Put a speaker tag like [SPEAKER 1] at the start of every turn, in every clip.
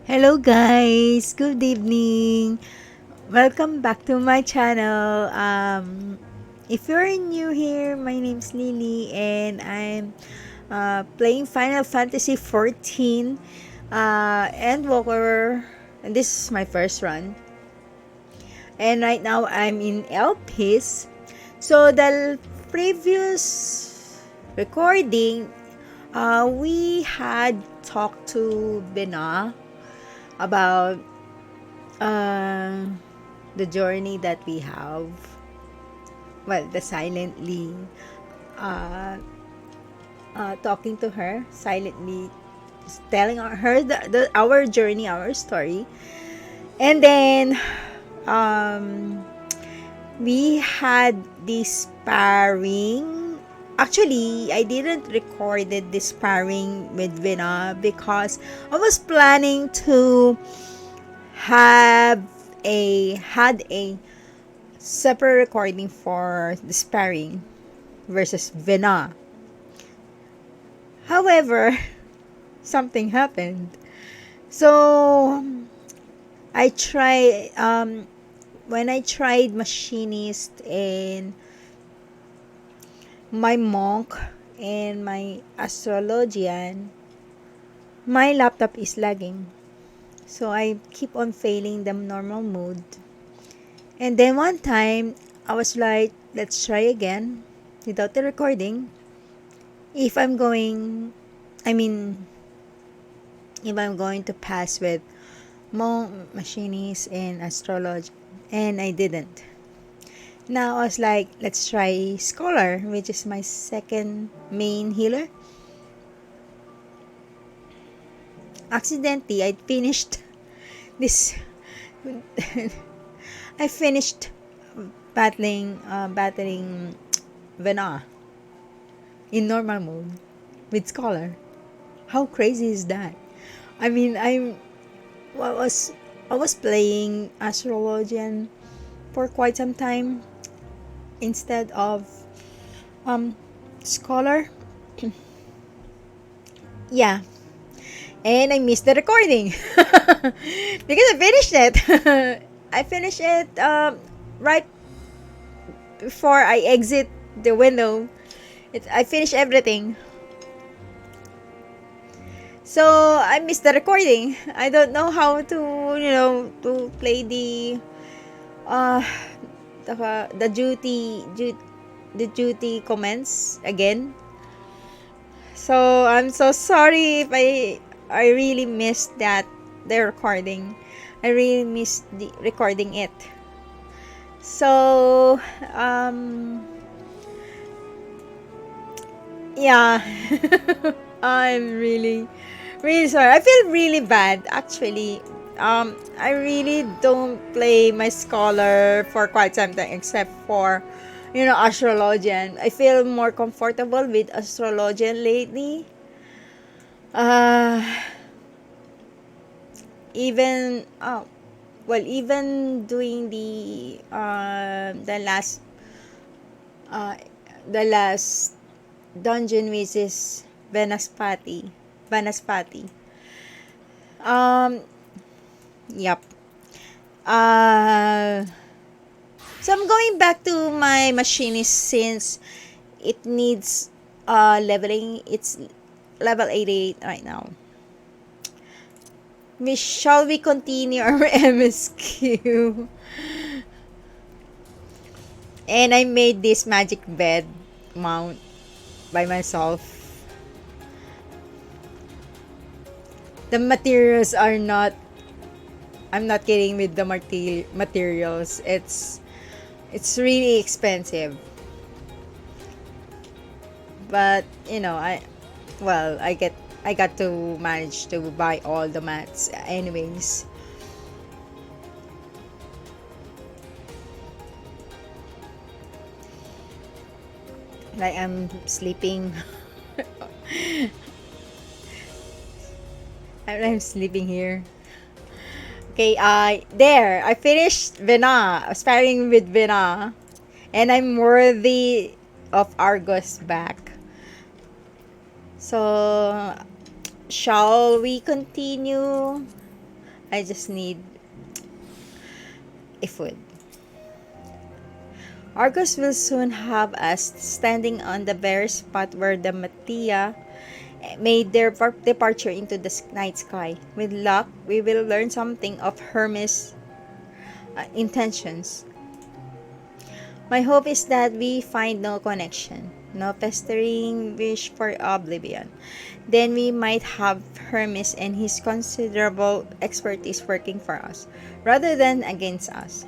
[SPEAKER 1] Hello guys, good evening. Welcome back to my channel. If you're new here, my name's Lily and I'm playing Final Fantasy 14 Endwalker, and this is my first run. And right now I'm in LPs. So the previous recording, we had talked to Bena about uh, the journey that we have. Well, the silently uh, talking to her, silently just telling her our journey, our story. And then we had this sparring. Actually, I didn't recorded this sparring with Vina because I was planning to have had a separate recording for the sparring versus Vina. However, something happened. So I tried when I tried machinist and my monk and my astrologian, my laptop is lagging. So I keep on failing the normal mode. And then one time, I was like, let's try again without the recording. If I'm going, I mean, if I'm going to pass with monk, machinist, and astrology. And I didn't. Now I was like, let's try scholar, which is my second main healer. Accidentally, I finished this. I finished battling Vena in normal mode with scholar. How crazy is that? I mean, I was I was playing astrologian for quite some time instead of scholar. Yeah, and I missed the recording because I finished it. I finished it right before I exit the window. I finished everything. So I missed the recording. I don't know how to, to play uh the duty comments again. So I'm so sorry if I really missed the recording. I really missed the recording it. So yeah. I'm really sorry. I feel really bad actually. I really don't play my scholar for quite some time except for astrologian. I feel more comfortable with astrologian lately. Uh even even doing uh the last dungeon, which is Vanaspati. Um yep. uh so I'm going back to my machinist since it needs leveling. It's level 88 right now. Shall we continue our MSQ? And I made this magic bed mount by myself. The materials are not, I'm not kidding with the materials. It's really expensive. But I got to manage to buy all the mats anyways. Like I'm sleeping. I'm sleeping here. Okay, there. I finished Vena, sparring with Vena. And I'm worthy of Argos back. So, shall we continue I just need a food. Argos will soon have us standing on the very spot where the Mattia made their departure into the night sky. With luck, we will learn something of Hermes' intentions. My hope is that we find no connection, no pestering wish for oblivion. Then we might have Hermes and his considerable expertise working for us, rather than against us.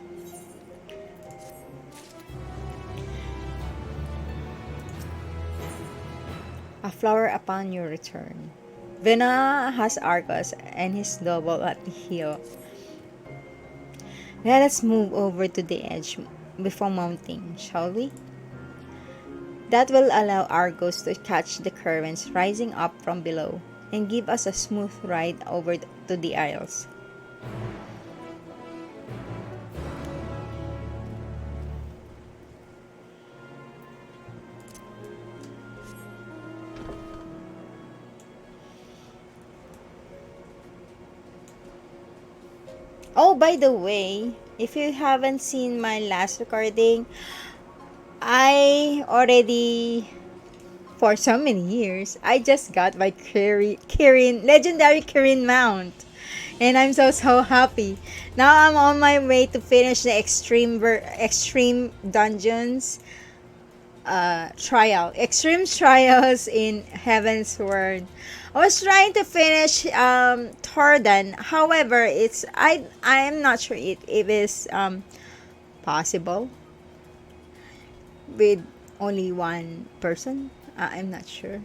[SPEAKER 1] A flower upon your return. Vena has Argos and his double at the heel. Let us move over to the edge before mounting, shall we? That will allow Argos to catch the currents rising up from below and give us a smooth ride over to the isles. Oh, by the way, if you haven't seen my last recording, I already, for so many years, I just got my legendary Kirin mount. And I'm so happy. Now I'm on my way to finish the extreme dungeons extreme trials in Heaven's Word. I was trying to finish Tordan. However, I am not sure it is possible with only one person. I'm not sure,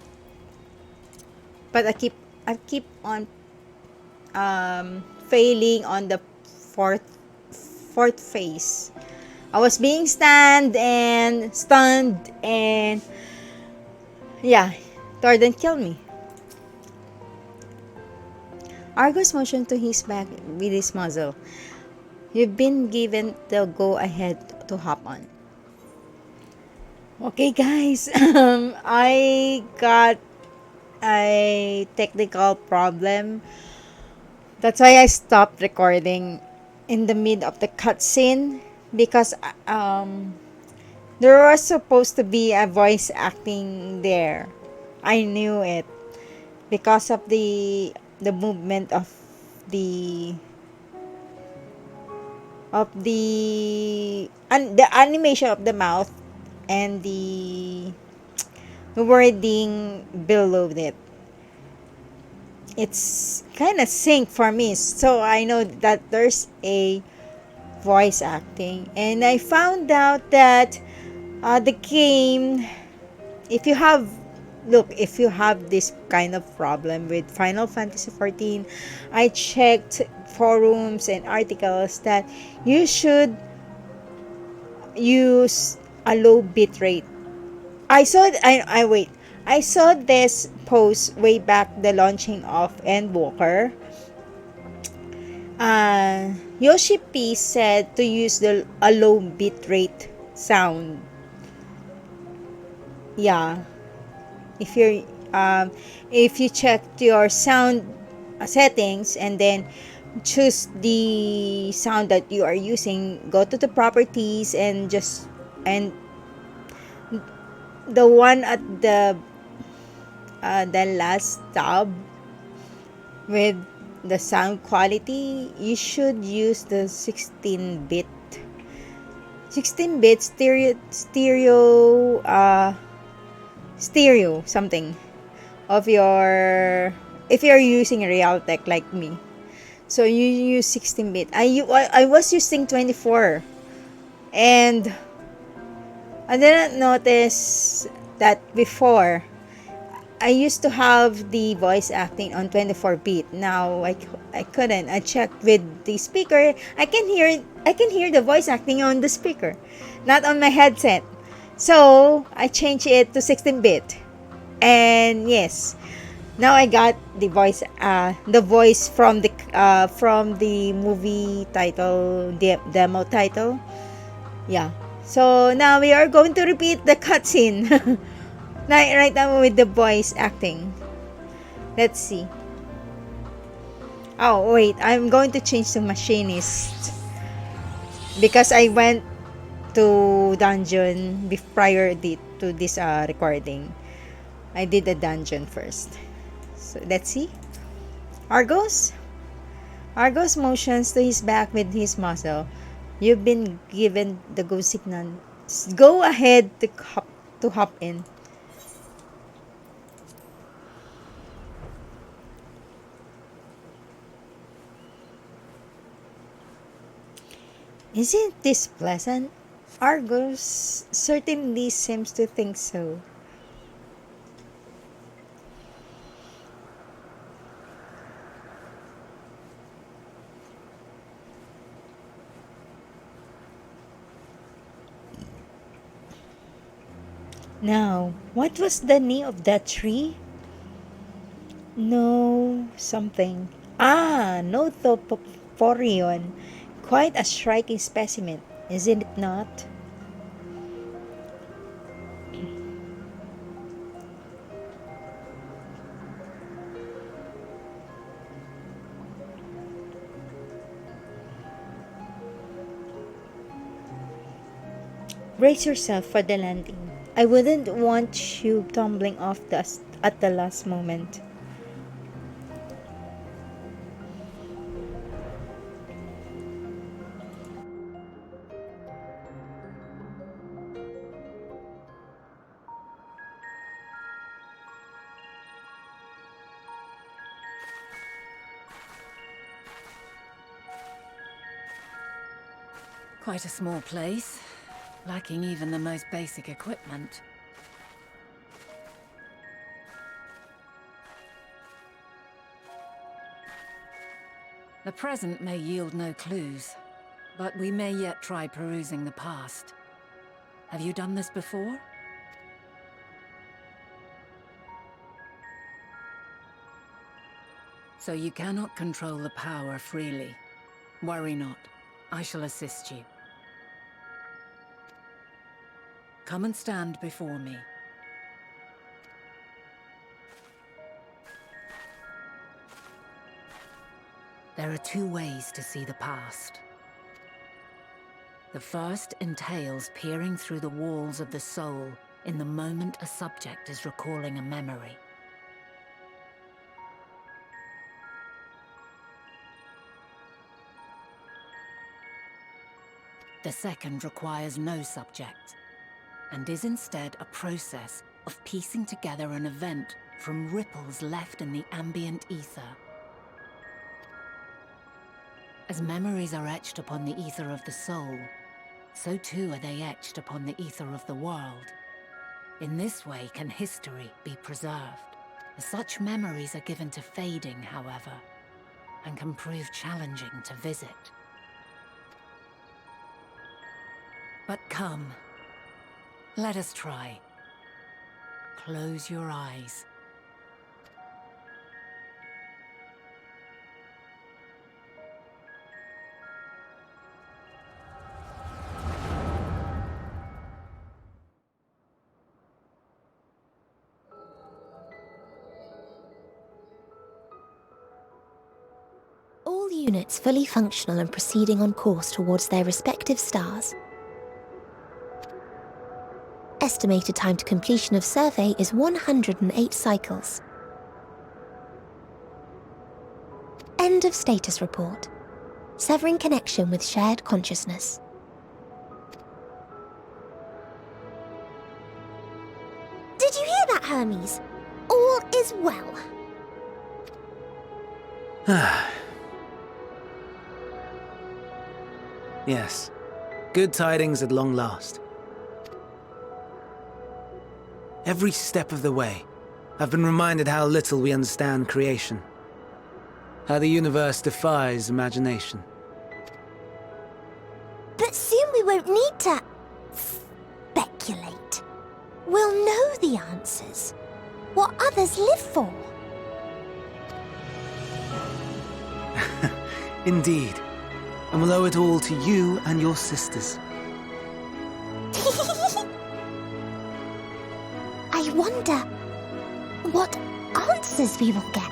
[SPEAKER 1] but I keep on failing on the fourth phase. I was being stunned and yeah, Tordan killed me. Argos motioned to his back with his muzzle. You've been given the go ahead to hop on. Okay guys, I got a technical problem. That's why I stopped recording in the mid of the cutscene because there was supposed to be a voice acting there. I knew it because of the movement of the the animation of the mouth and the wording below it. It's kind of sync for me, so I know that there's a voice acting, and I found out that the game, if you have this kind of problem with Final Fantasy XIV, I checked forums and articles that you should use a low bit rate. I saw this post way back the launching of Endwalker. Yoshi P said to use a low bit rate sound. Yeah, if you check your sound settings and then choose the sound that you are using, go to the properties and the one at the last tab with the sound quality, you should use the 16-bit stereo something of your, if you're using Realtek like me. So you use 16-bit. I was using 24, and I didn't notice that before. I used to have the voice acting on 24-bit. Now I couldn't. I checked with the speaker. I can hear the voice acting on the speaker, not on my headset. So I changed it to 16-bit, and yes, now I got the voice from the movie title, demo title. Yeah. So now we are going to repeat the cutscene. Right now with the voice acting. Let's see. Oh, wait. I'm going to change to machinist. Because I went to dungeon to this recording. I did a dungeon first. So, let's see. Argos? Argos motions to his back with his muzzle. You've been given the go signal. Go ahead to hop in. Isn't this pleasant? Argos certainly seems to think so. Now, what was the name of that tree? No, something. Ah, Nothoporion. Quite a striking specimen, isn't it not? Brace yourself for the landing. I wouldn't want you tumbling off at the last moment.
[SPEAKER 2] Quite a small place, lacking even the most basic equipment. The present may yield no clues, but we may yet try perusing the past. Have you done this before? So you cannot control the power freely. Worry not. I shall assist you. Come and stand before me. There are two ways to see the past. The first entails peering through the walls of the soul in the moment a subject is recalling a memory. The second requires no subject, and is instead a process of piecing together an event from ripples left in the ambient ether. As memories are etched upon the ether of the soul, so too are they etched upon the ether of the world. In this way can history be preserved. Such memories are given to fading, however, and can prove challenging to visit. But come, let us try. Close your eyes.
[SPEAKER 3] All units fully functional and proceeding on course towards their respective stars. Estimated time to completion of survey is 108 cycles. End of status report. Severing connection with shared consciousness. Did you hear that, Hermes? All is well.
[SPEAKER 4] Yes. Good tidings at long last. Every step of the way, I've been reminded how little we understand creation. How the universe defies imagination.
[SPEAKER 3] But soon we won't need to speculate. We'll know the answers. What others live for.
[SPEAKER 4] Indeed. And we'll owe it all to you and your sisters.
[SPEAKER 3] I wonder what answers we will get.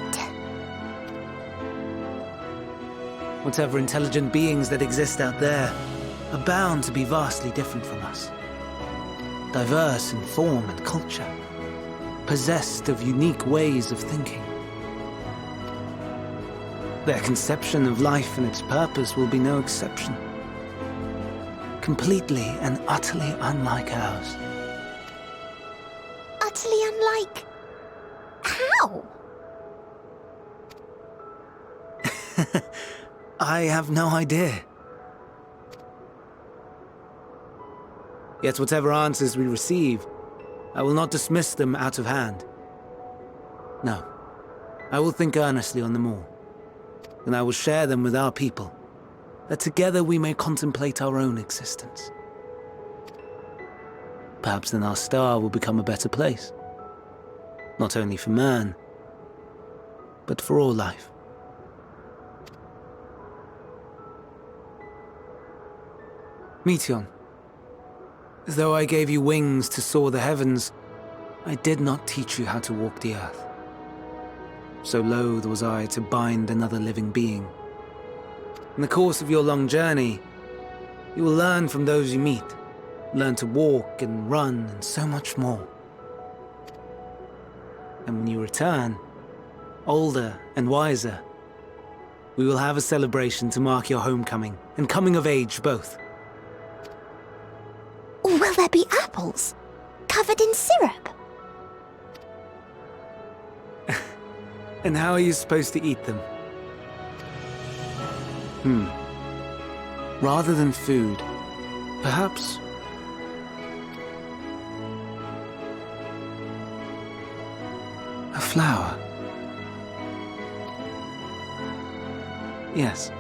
[SPEAKER 4] Whatever intelligent beings that exist out there are bound to be vastly different from us. Diverse in form and culture, possessed of unique ways of thinking. Their conception of life and its purpose will be no exception. Completely and utterly unlike ours.
[SPEAKER 3] Utterly unlike... How?
[SPEAKER 4] I have no idea. Yet whatever answers we receive, I will not dismiss them out of hand. No, I will think earnestly on them all, and I will share them with our people, that together we may contemplate our own existence. Perhaps then our star will become a better place, not only for man, but for all life. Meteon, though I gave you wings to soar the heavens, I did not teach you how to walk the earth. So loath was I to bind another living being. In the course of your long journey, you will learn from those you meet, learn to walk and run and so much more. And when you return, older and wiser, we will have a celebration to mark your homecoming and coming of age both.
[SPEAKER 3] Or will there be apples? Covered in syrup?
[SPEAKER 4] And how are you supposed to eat them? Rather than food, perhaps... a flower. Yes.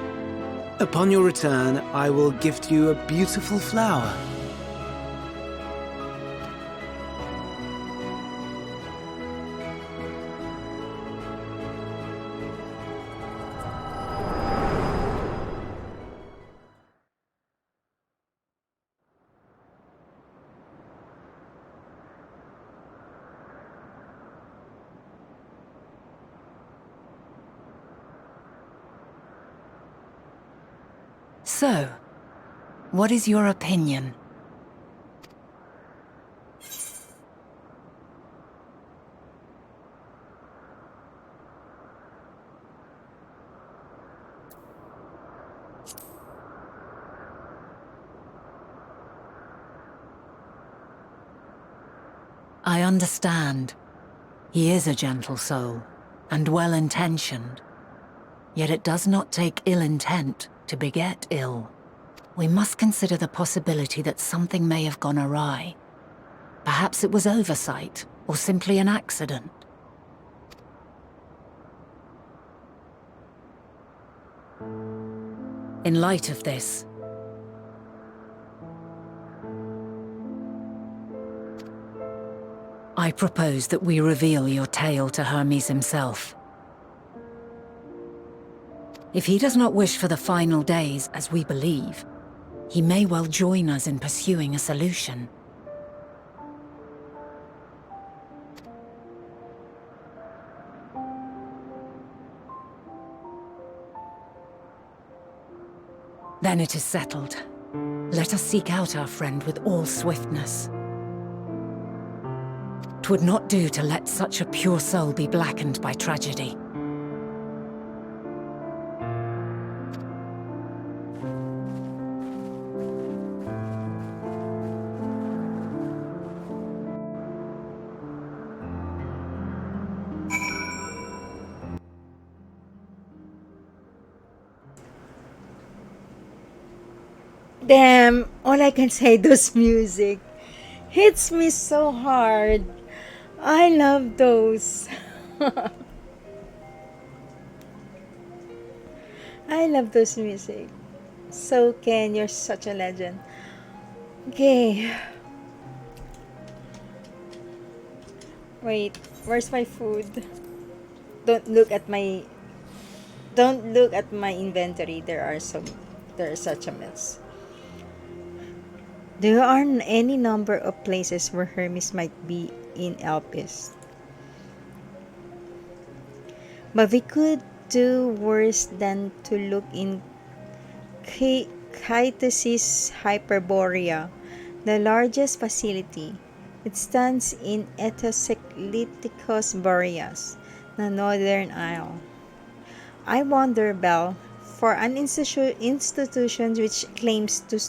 [SPEAKER 4] Upon your return, I will gift you a beautiful flower.
[SPEAKER 2] So, what is your opinion? I understand. He is a gentle soul, and well-intentioned. Yet it does not take ill intent to beget ill. We must consider the possibility that something may have gone awry. Perhaps it was oversight, or simply an accident. In light of this, I propose that we reveal your tale to Hermes himself. If he does not wish for the final days, as we believe, he may well join us in pursuing a solution. Then it is settled. Let us seek out our friend with all swiftness. 'Twould not do to let such a pure soul be blackened by tragedy.
[SPEAKER 1] Damn, all I can say, those music hits me so hard. I love those. I love those music. So Ken, you're such a legend. Okay. Wait, where's my food? Don't look at my inventory. There's such a mess. There are any number of places where Hermes might be in Elpis. But we could do worse than to look in Chytisis hyperborea, the largest facility. It stands in Etocycliticus boreas, the northern isle. I wonder, Bell, for an institution which claims to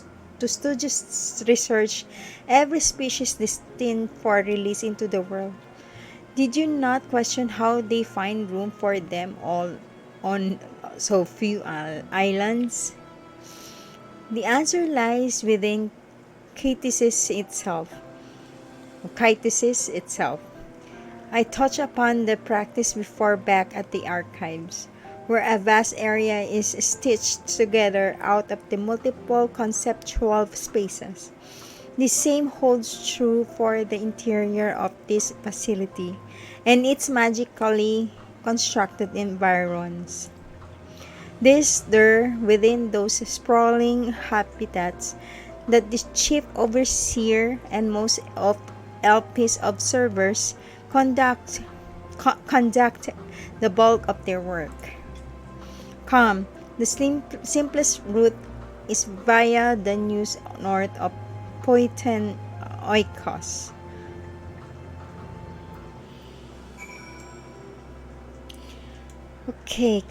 [SPEAKER 1] studious research every species destined for release into the world, did you not question how they find room for them all on so few islands? The answer lies within Chytisis itself. Chytisis itself. I touched upon the practice before back at the archives, where a vast area is stitched together out of the multiple conceptual spaces. The same holds true for the interior of this facility and its magically constructed environs. There, within those sprawling habitats, that the chief overseer and most of LP's observers conduct the bulk of their work. Come, the simplest route is via the news north of Poiten Oikos. Okay,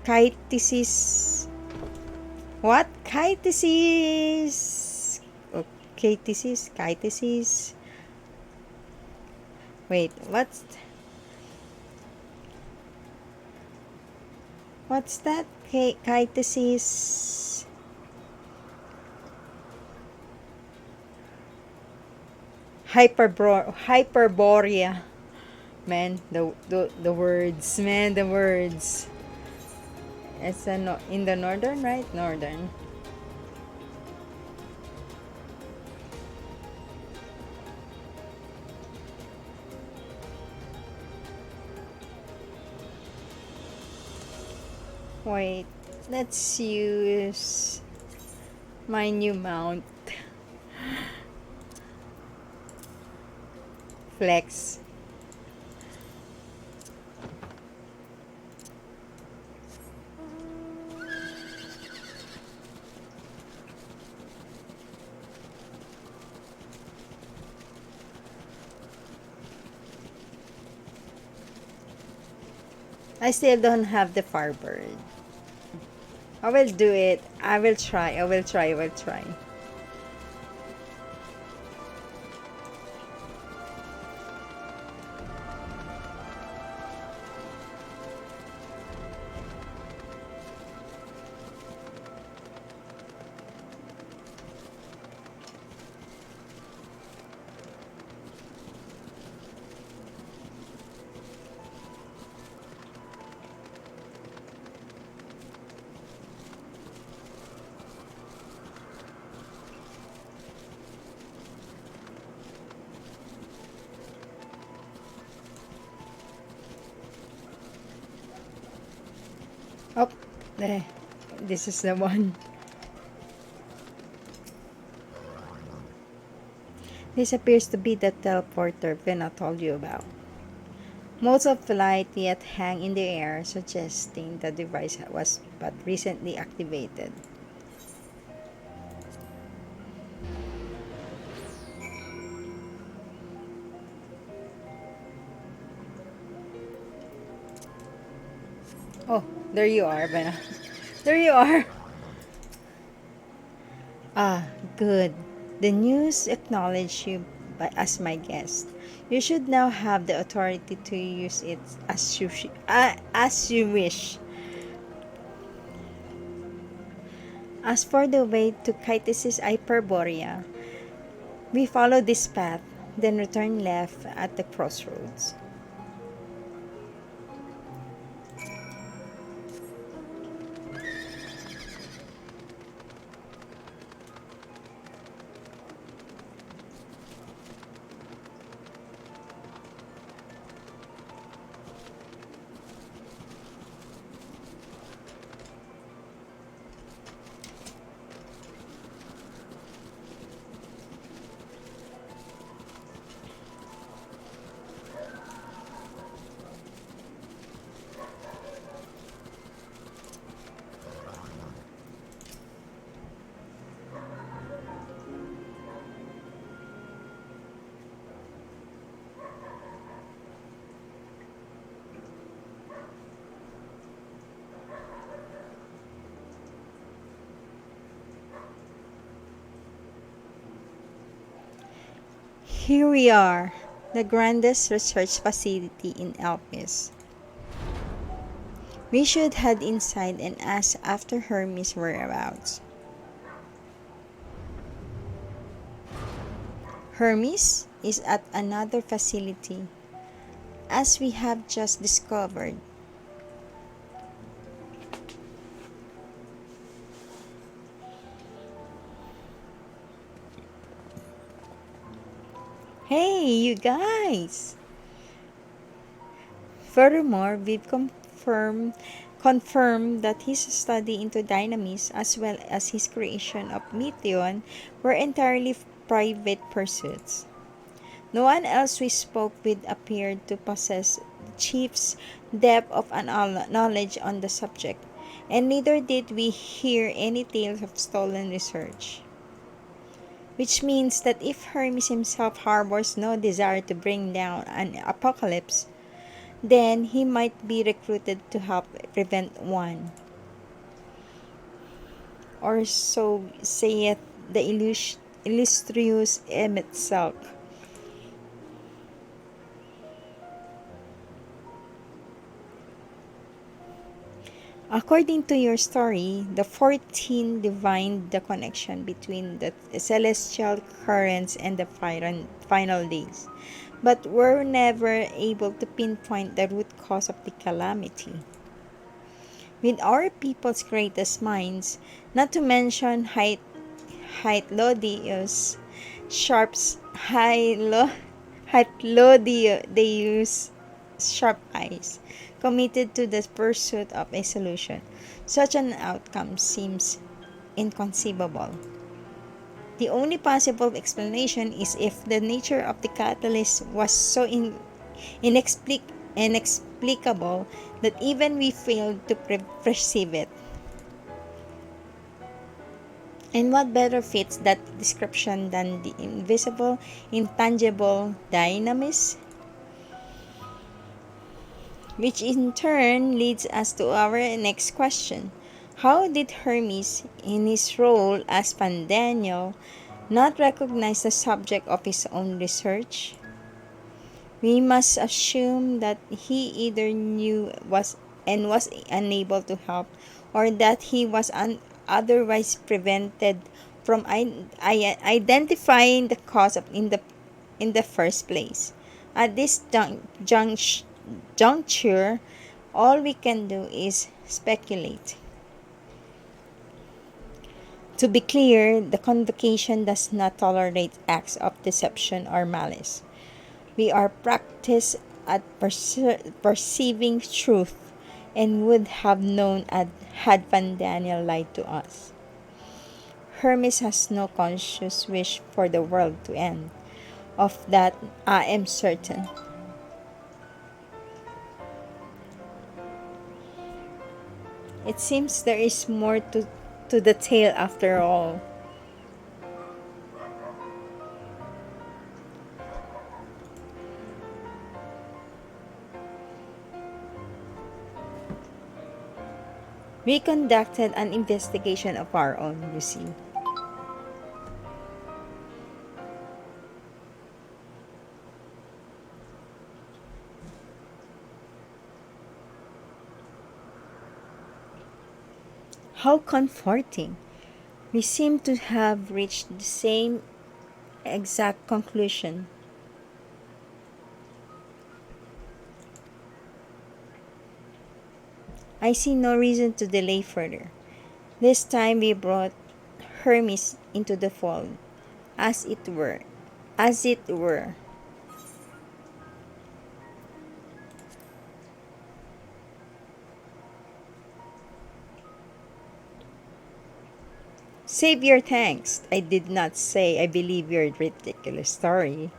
[SPEAKER 1] Chytisis. What? Chytisis. Okay, Chytisis. Wait, what's that? Chytisis. Hyperborea. Man, the words, man, the words. It's in the northern, right? Northern. Wait, let's use my new mount. Flex. I still don't have the Firebird. I will do it. I will try. I will try. I will try. Oh, there. This is the one. This appears to be the teleporter Vena told you about. Modes of flight yet hang in the air, suggesting the device was but recently activated. Oh, there you are, Vena. There you are. Ah, good. The news acknowledged you as my guest. You should now have the authority to use it as you wish. As for the way to Chytisis Hyperborea, we follow this path, then return left at the crossroads. Here we are, the grandest research facility in Elpis. We should head inside and ask after Hermes' whereabouts. Hermes is at another facility, as we have just discovered. Hey, you guys! Furthermore, we've confirmed that his study into dynamism as well as his creation of Meteon were entirely private pursuits. No one else we spoke with appeared to possess the chief's depth of knowledge on the subject, and neither did we hear any tales of stolen research. Which means that if Hermes himself harbors no desire to bring down an apocalypse, then he might be recruited to help prevent one. Or so saith the illustrious itself. According to your story, the 14 divined the connection between the celestial currents and the final days, but were never able to pinpoint the root cause of the calamity. With our people's greatest minds, not to mention Hytlodius, Sharp's Hytlodius sharp eyes, committed to the pursuit of a solution, such an outcome seems inconceivable. The only possible explanation is if the nature of the catalyst was so inexplicable that even we failed to perceive it. And what better fits that description than the invisible, intangible dynamism? Which in turn leads us to our next question. How did Hermes, in his role as Pandaniel, not recognize the subject of his own research? We must assume that he either knew was unable to help, or that he was otherwise prevented from identifying the cause in the first place. At this juncture, all we can do is speculate. To be clear, the convocation does not tolerate acts of deception or malice. We are practiced at perceiving truth, and would have known had Van Daniel lied to us. Hermes has no conscious wish for the world to end. Of that I am certain. It seems there is more to the tale after all. We conducted an investigation of our own, you see. How comforting. We seem to have reached the same exact conclusion. I see no reason to delay further. This time we brought Hermes into the fold, as it were. As it were. Save your thanks. I did not say I believe your ridiculous story.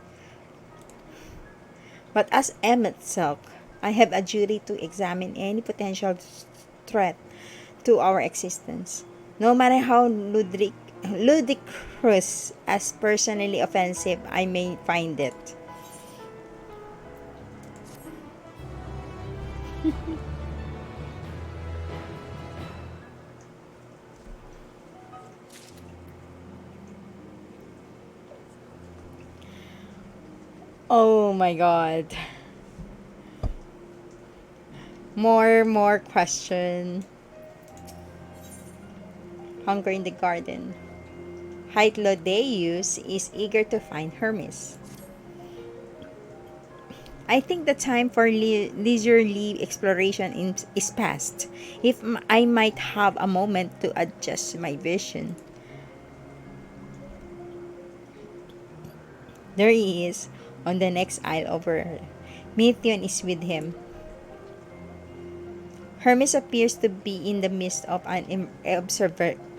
[SPEAKER 1] But as Emmett Selk, I have a duty to examine any potential threat to our existence, no matter how ludicrous as personally offensive I may find it. Oh my god. More question. Hunger in the garden. Hytlodeus is eager to find Hermes. I think the time for leisurely exploration is past. If I might have a moment to adjust my vision. There he is, on the next aisle over. Meteon is with him. Hermes appears to be in the midst of an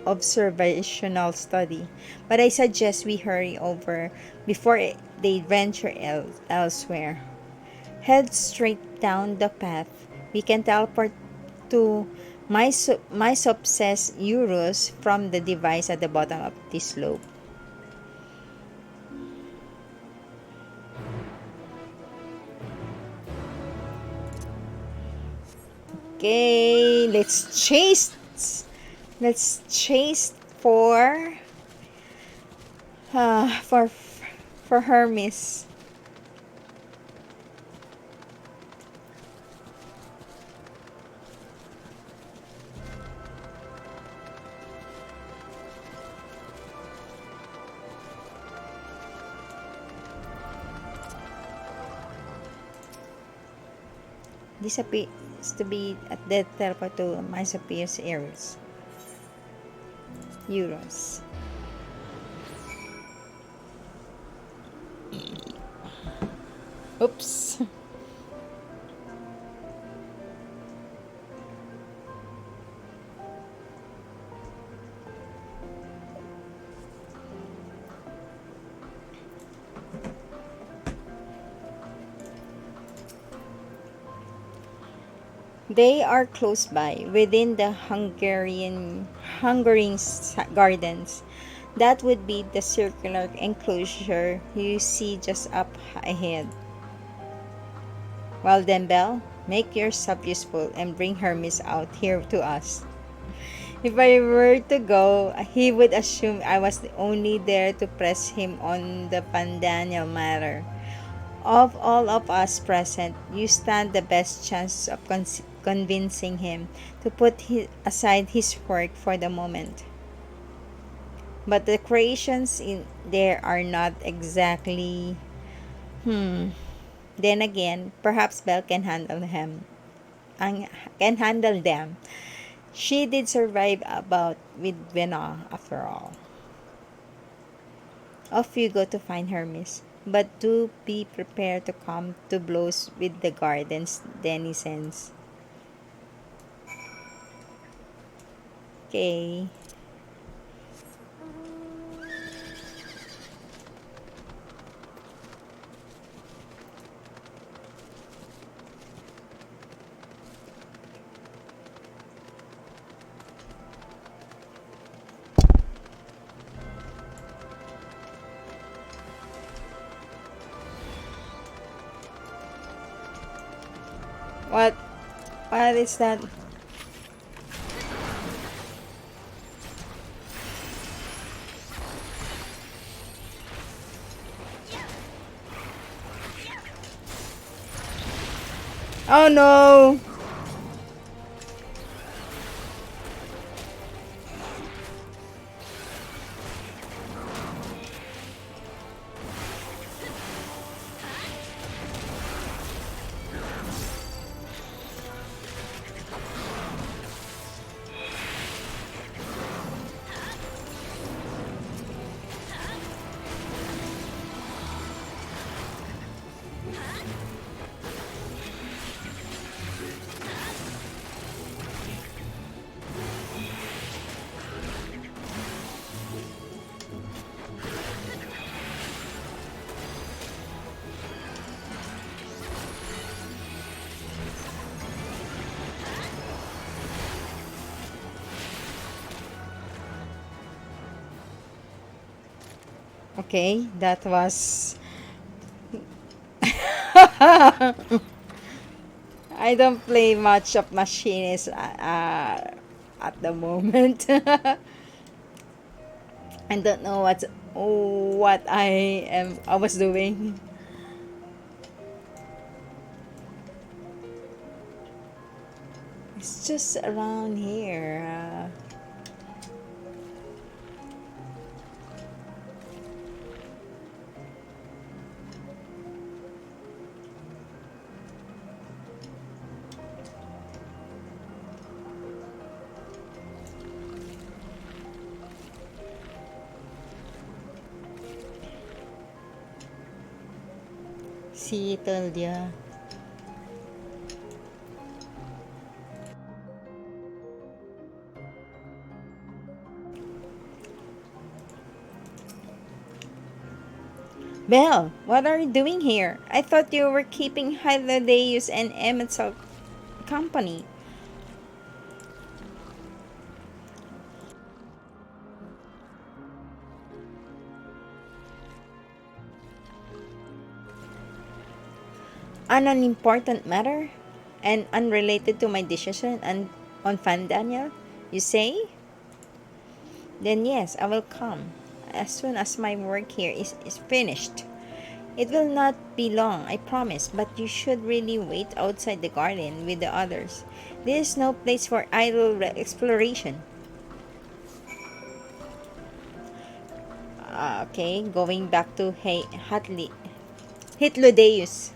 [SPEAKER 1] observational study, but I suggest we hurry over before they venture elsewhere. Head straight down the path. We can teleport to Mysopses Eurus from the device at the bottom of this slope. Okay, let's chase. Let's chase for uh, for for Hermes. This appears to be at the teleport to Mysopes Ares. Euros. Oops. They are close by, within the Hungarian gardens. That would be the circular enclosure you see just up ahead. Well then, Belle, make yourself useful and bring Hermes out here to us. If I were to go, he would assume I was only there to press him on the Pandaniel matter. Of all of us present, you stand the best chance of convincing him to put aside his work for the moment. But the creations in there are not exactly. Then again, perhaps Belle can handle him. Can handle them. She did survive about with Vena after all. Off you go to find Hermes. But do be prepared to come to blows with the garden's denizens. Okay. What? What is that? Oh no! Okay, that was. I don't play much of machines at the moment. I don't know what I was doing. It's just around here. See, told ya. Belle, what are you doing here? I thought you were keeping Hylodeus and Emetzel company. On an important matter? And unrelated to my decision on Fan Daniel, you say? Then yes, I will come. As soon as my work here is finished. It will not be long, I promise, but you should really wait outside the garden with the others. This is no place for idle exploration. Okay, going back to Hitludeus.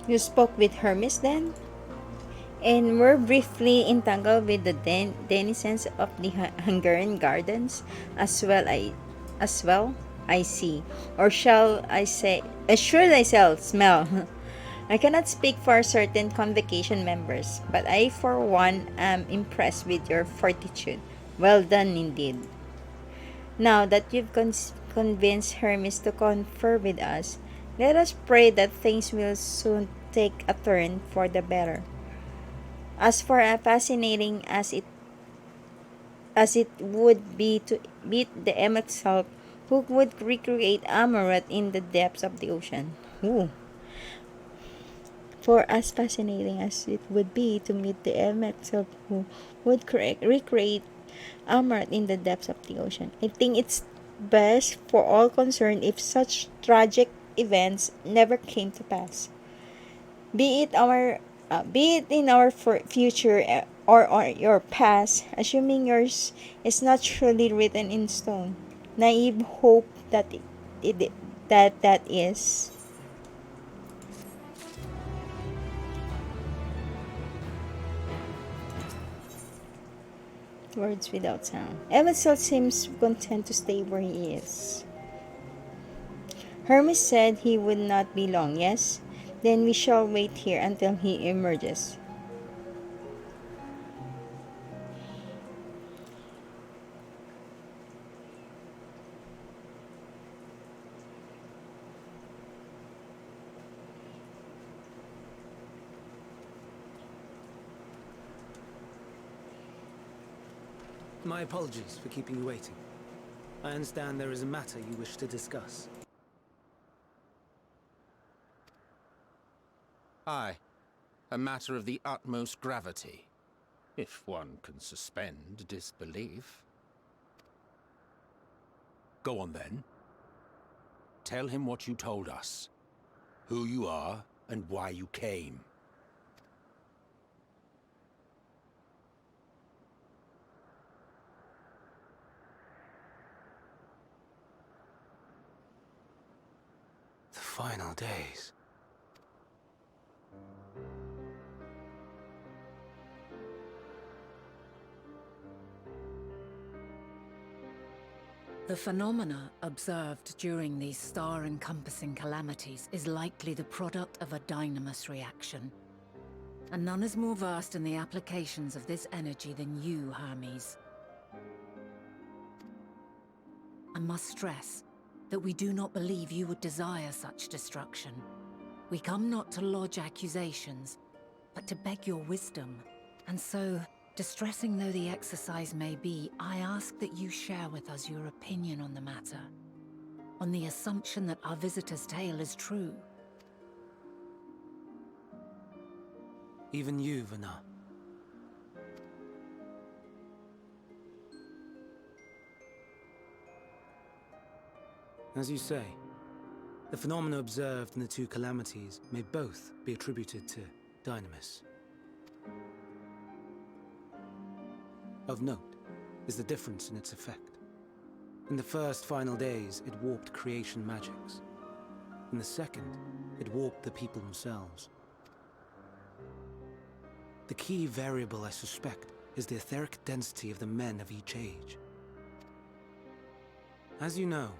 [SPEAKER 1] You spoke with Hermes then? And were briefly entangled with the denizens of the Hungarian gardens as well. I see, or shall I say, should I smell? I cannot speak for certain convocation members, but I, for one, am impressed with your fortitude. Well done indeed. Now that you've convinced Hermes to confer with us, let us pray that things will soon take a turn for the better. As for fascinating as it would be to meet the Emetzel who would recreate Amaranth in the depths of the ocean. Ooh. For as fascinating as it would be to meet the Emetzel who would recreate Amaranth in the depths of the ocean, I think it's best for all concerned if such tragic events never came to pass. Be it our be it in our future or your past, assuming yours is not truly written in stone. Naive hope that that is. Words without sound. Evansel seems content to stay where he is. Hermes said he would not be long, yes? Then we shall wait here until he emerges.
[SPEAKER 4] My apologies for keeping you waiting. I understand there is a matter you wish to discuss.
[SPEAKER 5] Aye, a matter of the utmost gravity, if one can suspend disbelief.
[SPEAKER 6] Go on then.
[SPEAKER 5] Tell him what you told us.
[SPEAKER 6] Who you are and why you came.
[SPEAKER 4] The final days.
[SPEAKER 2] The phenomena observed during these star-encompassing calamities is likely the product of a dynamis reaction. And none is more versed in the applications of this energy than you, Hermes. I must stress that we do not believe you would desire such destruction. We come not to lodge accusations, but to beg your wisdom. And so, distressing though the exercise may be, I ask that you share with us your opinion on the matter, on the assumption that our visitor's tale is true.
[SPEAKER 4] Even you, Vana. As you say, the phenomena observed in the two calamities may both be attributed to Dynamis. Of note is the difference in its effect. In the first final days, it warped creation magics. In the second, it warped the people themselves. The key variable, I suspect, is the etheric density of the men of each age. As you know,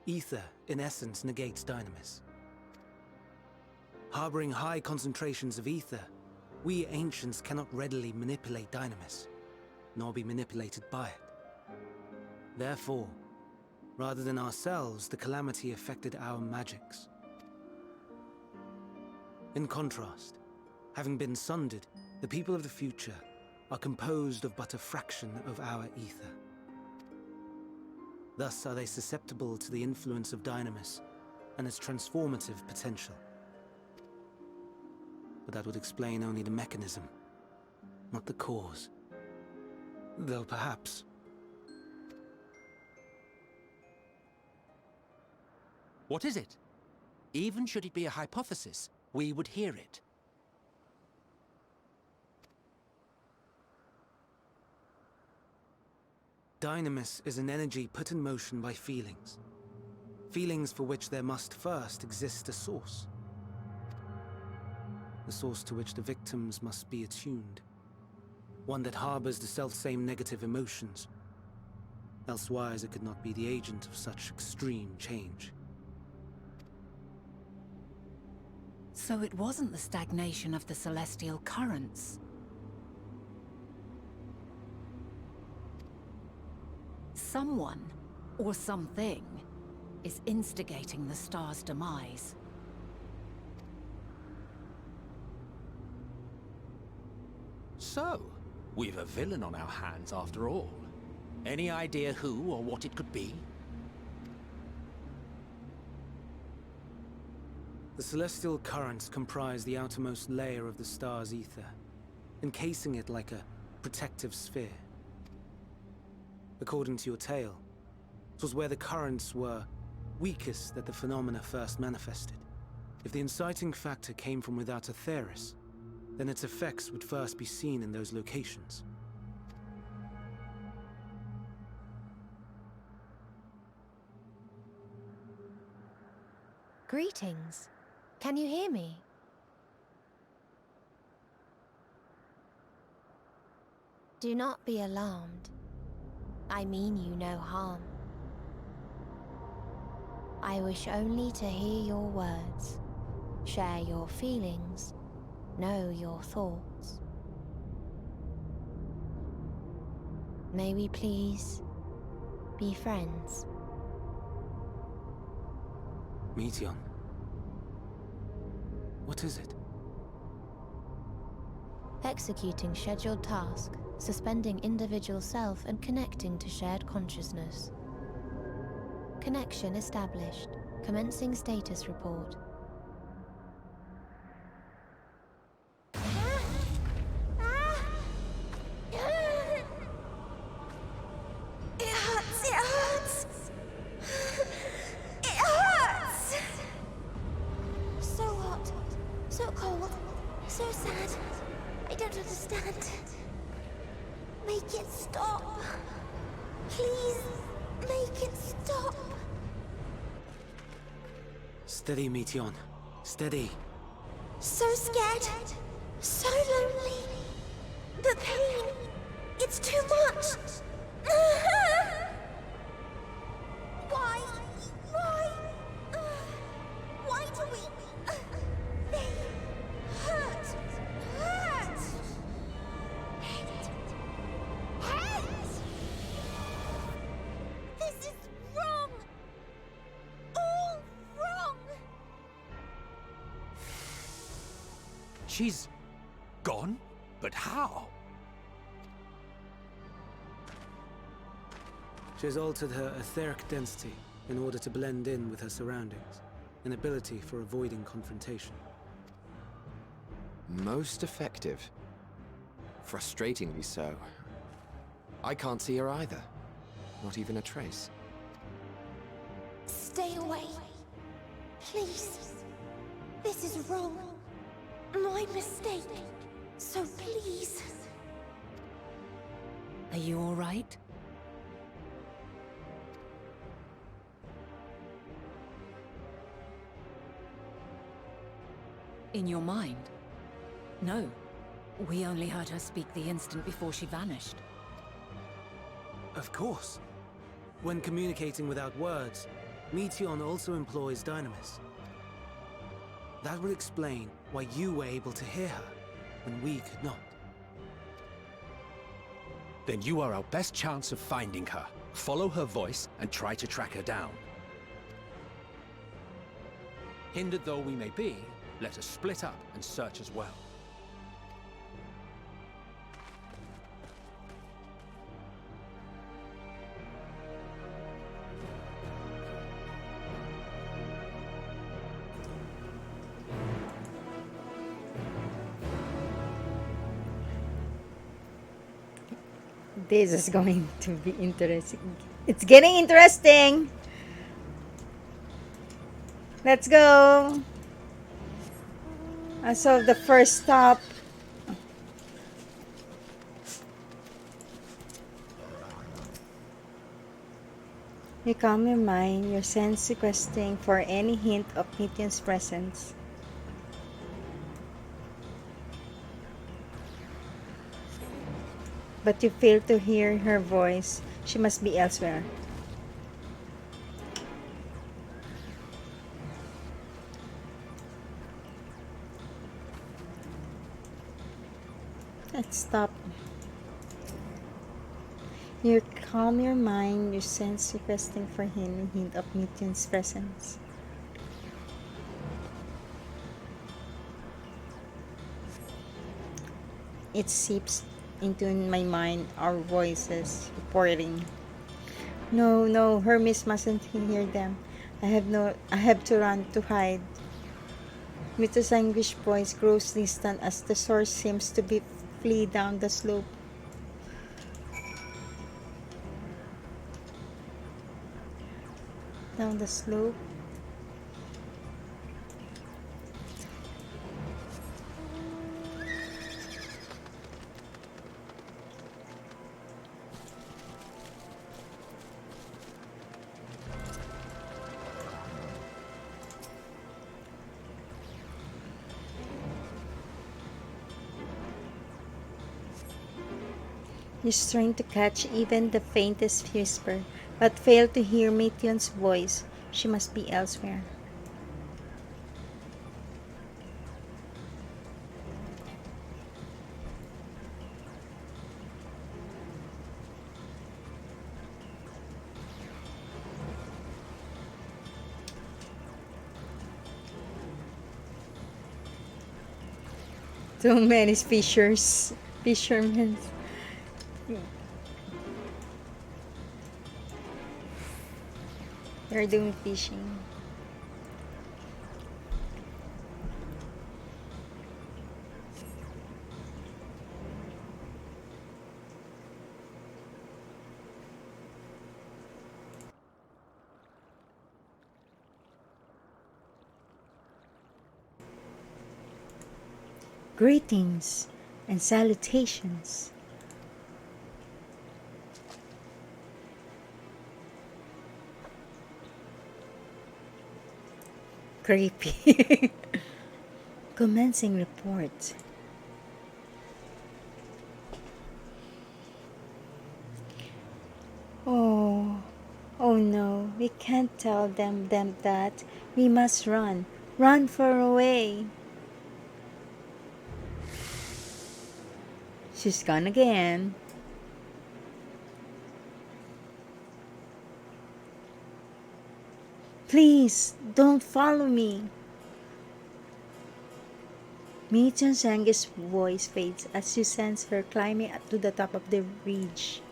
[SPEAKER 4] ether, in essence, negates Dynamis. Harboring high concentrations of ether, we ancients cannot readily manipulate Dynamis, nor be manipulated by it. Therefore, rather than ourselves, the calamity affected our magics. In contrast, having been sundered, the people of the future are composed of but a fraction of our ether. Thus are they susceptible to the influence of Dynamis and its transformative potential. But that would explain only the mechanism, not the cause. Though perhaps...
[SPEAKER 5] What is it? Even should it be a hypothesis, we would hear it.
[SPEAKER 4] Dynamis is an energy put in motion by feelings. Feelings for which there must first exist a source. The source to which the victims must be attuned. One that harbors the selfsame negative emotions. Elsewise it could not be the agent of such extreme change.
[SPEAKER 2] So it wasn't the stagnation of the celestial currents. Someone, or something, is instigating the star's demise.
[SPEAKER 5] So, we've a villain on our hands after all. Any idea who or what it could be?
[SPEAKER 4] The celestial currents comprise the outermost layer of the star's ether, encasing it like a protective sphere. According to your tale, it was where the currents were weakest that the phenomena first manifested. If the inciting factor came from without Aetheris, then its effects would first be seen in those locations.
[SPEAKER 3] Greetings. Can you hear me? Do not be alarmed. I mean you no harm. I wish only to hear your words, share your feelings, know your thoughts. May we please be friends?
[SPEAKER 4] Meteion. What is it?
[SPEAKER 3] Executing scheduled task, suspending individual self and connecting to shared consciousness. Connection established. Commencing status report.
[SPEAKER 7] So cold, so sad. I don't understand. Make it stop. Please, make it stop.
[SPEAKER 4] Steady, Meteion. Steady.
[SPEAKER 7] So scared. So lonely. The pain. It's too much. Why? Why do we... They hurt. Hate. This is wrong.
[SPEAKER 5] She's gone? But how?
[SPEAKER 4] She has altered her etheric density in order to blend in with her surroundings, an ability for avoiding confrontation.
[SPEAKER 8] Most effective. Frustratingly so. I can't see her either. Not even a trace.
[SPEAKER 7] Stay away. Please. This is wrong. My mistake. So please.
[SPEAKER 2] Are you all right? In your mind? No. We only heard her speak the instant before she vanished.
[SPEAKER 4] Of course. When communicating without words, Meteion also employs Dynamis. That will explain why you were able to hear her, when we could not.
[SPEAKER 5] Then you are our best chance of finding her. Follow her voice and try to track her down. Hindered though we may be, let us split up and search as well.
[SPEAKER 1] This is going to be interesting. It's getting interesting. Let's go. So the first stop. You calm your mind, your sense requesting for any hint of Meteon's presence. But you fail to hear her voice. She must be elsewhere. Let's stop. You calm your mind, you sense requesting for him a hint of Meteon's presence. It seeps into my mind, our voices reporting. No, no, Hermes mustn't hear them. I have to run to hide. Mito's anguished voice grows distant as the source seems to be flee down the slope. Down the slope. You strain to catch even the faintest whisper, but fail to hear Meteon's voice. She must be elsewhere. Too many fishermen. They're doing fishing. Greetings and salutations. Creepy. Commencing report. Oh, oh no, we can't tell them that. We must run. Run far away. She's gone again. Please, don't follow me. Mei-chan Sange's voice fades as you sense her climbing to the top of the ridge.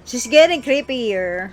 [SPEAKER 1] She's getting creepier.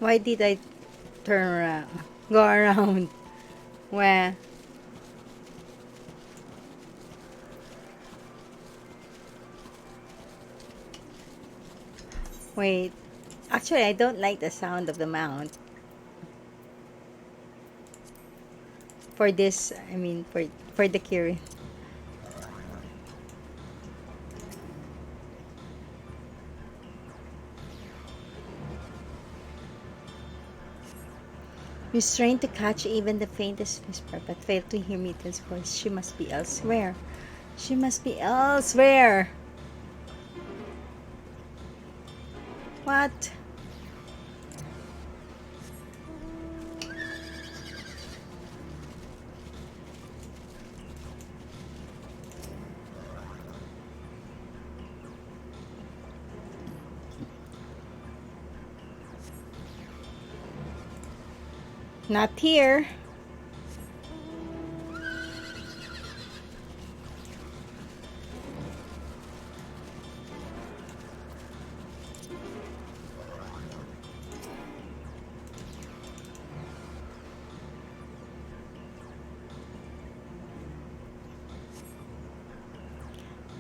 [SPEAKER 1] Why did I turn around? Go around? Where? Wait. Actually, I don't like the sound of the mount. For this, I mean, for the Kirin. You strain to catch even the faintest whisper, but fail to hear Mitten's voice. She must be elsewhere. She must be elsewhere. What? Not here.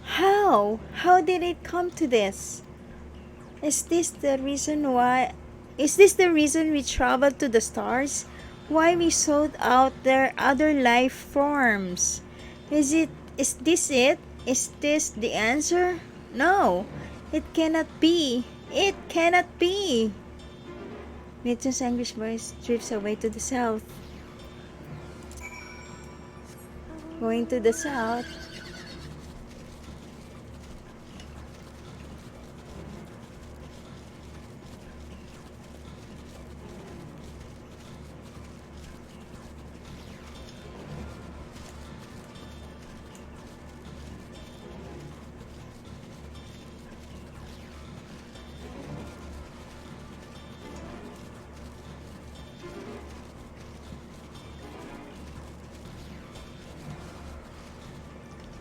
[SPEAKER 1] How? How did it come to this? Is this the reason why? Is this the reason we traveled to the stars? Why we sought out their other life forms? Is it? Is this it? Is this the answer? No, it cannot be. It cannot be. Mitsu's anguish voice drifts away to the south. Going to the south.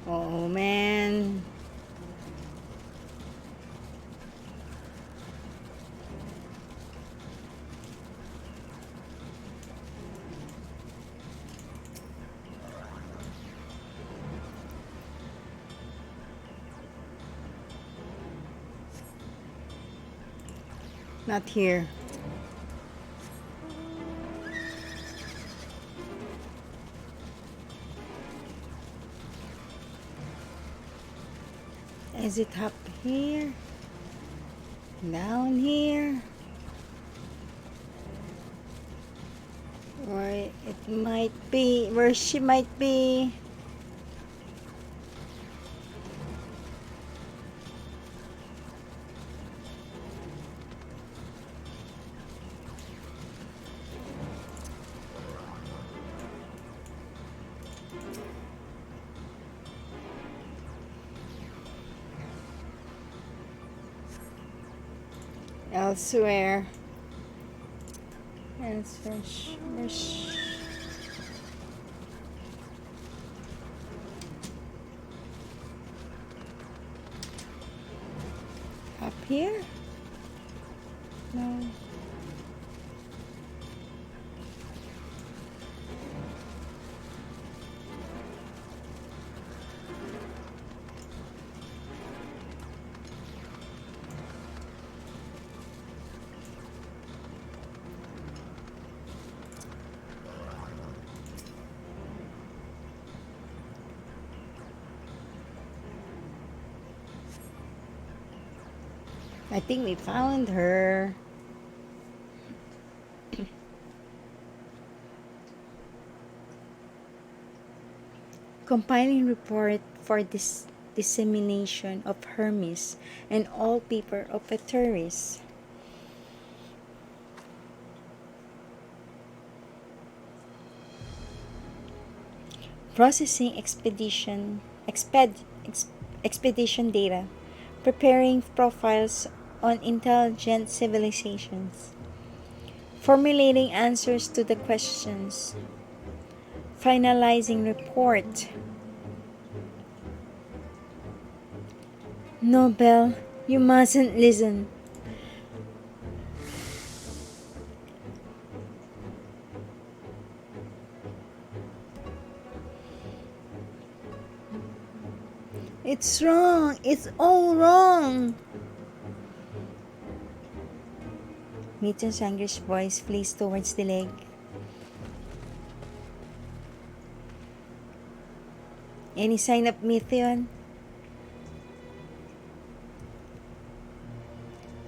[SPEAKER 1] Oh man. Not here. Is it up here? Down here? Or it might be where she might be. Elsewhere. Elsewhere. Up here? No. I think we found her. Compiling report for this dissemination of Hermes and all paper of a tourist. Processing expedition data, preparing profiles on intelligent civilizations, formulating answers to the questions, finalizing report. No, Belle, you mustn't listen. It's wrong. It's all wrong. Mitchell's angry voice flees towards the leg. Any sign of Mithion?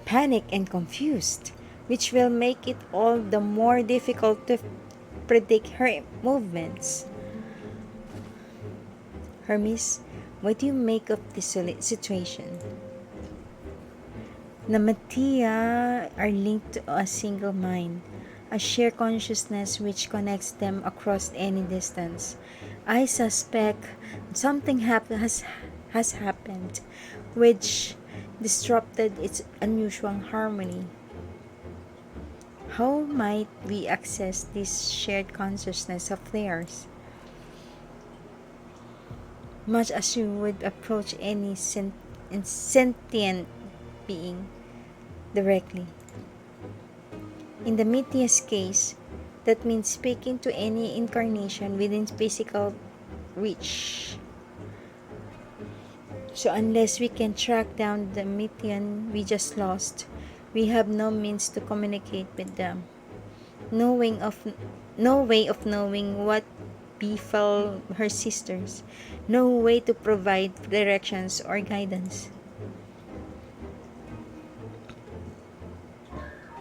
[SPEAKER 1] Panic and confused, which will make it all the more difficult to predict her movements. Hermes, what do you make of this situation? Namatia are linked to a single mind, a shared consciousness which connects them across any distance. I suspect something has happened which disrupted its unusual harmony. How might we access this shared consciousness of theirs? Much as you would approach any sentient being directly. In the Mithia's case, that means speaking to any incarnation within physical reach. So unless we can track down the Mithian we just lost, we have no means to communicate with them. No way of knowing what befell her sisters. No way to provide directions or guidance.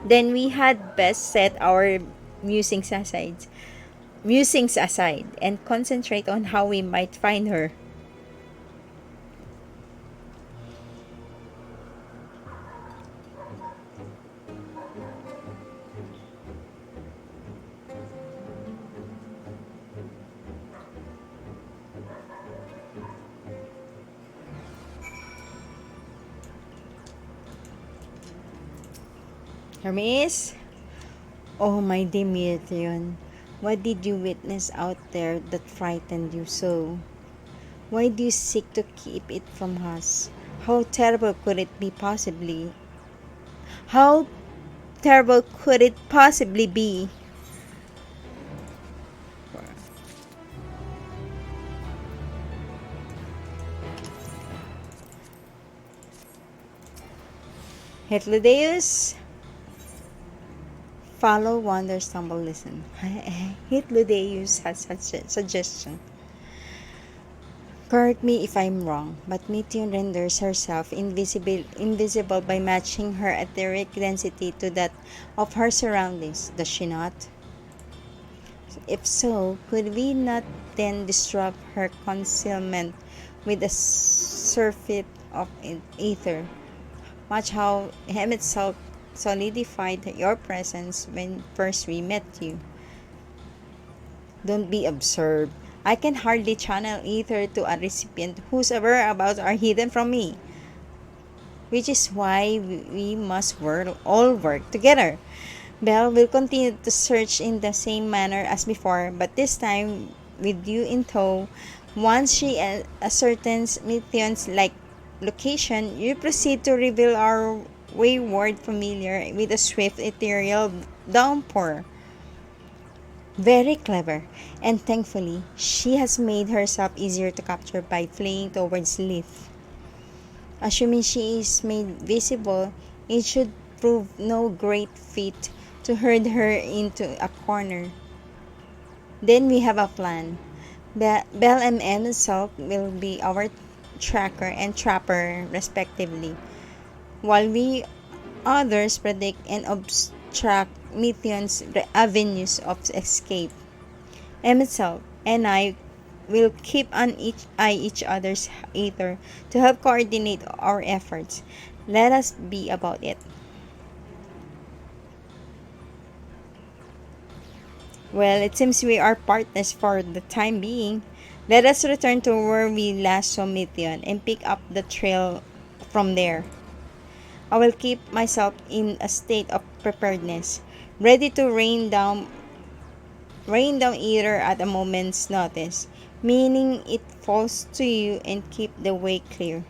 [SPEAKER 1] Then we had best set our musings aside and concentrate on how we might find her. Hermes? Oh, my Demetrion, what did you witness out there that frightened you so? Why do you seek to keep it from us? How terrible could it be possibly? How terrible could it possibly be? Hitludeus? Follow, wander, stumble, listen. Hitludeus has such a suggestion. Correct me if I'm wrong, but Mithion renders herself invisible by matching her etheric density to that of her surroundings, does she not? If so, could we not then disrupt her concealment with a surfeit of ether, much how him itself solidified your presence when first we met you? Don't be absurd. I can hardly channel ether to a recipient whose whereabouts are hidden from me. Which is why we must all work together. Belle will continue to search in the same manner as before, but this time with you in tow. Once she ascertains Mithion's location, you proceed to reveal our wayward familiar with a swift ethereal downpour. Very clever, and thankfully, she has made herself easier to capture by fleeing towards Leith. Assuming she is made visible, it should prove no great feat to herd her into a corner. Then we have a plan. Belle and Emma will be our tracker and trapper respectively. while we others predict and obstruct Mithion's avenues of escape. Myself and I will keep on each other's ether to help coordinate our efforts. Let us be about it. Well, it seems we are partners for the time being. Let us return to where we last saw Mithion and pick up the trail from there. I will keep myself in a state of preparedness, ready to rain down either at a moment's notice, meaning it falls to you and keep the way clear.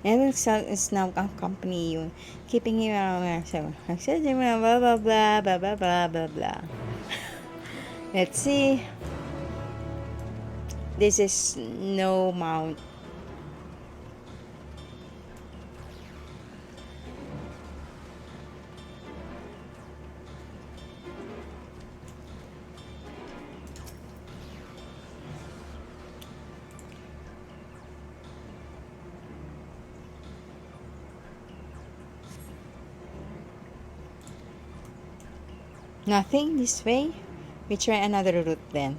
[SPEAKER 1] Emerson is now accompany you, keeping him around. Blah blah blah blah blah blah blah blah. Let's see. This is no mount. Nothing this way? We try another route then.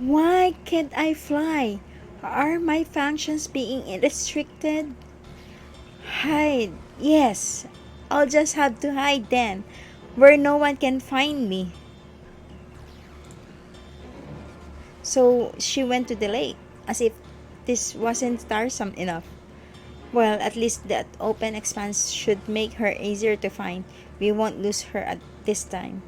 [SPEAKER 1] Why can't I fly? Are my functions being restricted? Hide. Yes. I'll just have to hide then, where no one can find me. So she went to the lake, as if this wasn't tiresome enough. Well, at least that open expanse should make her easier to find. We won't lose her at this time.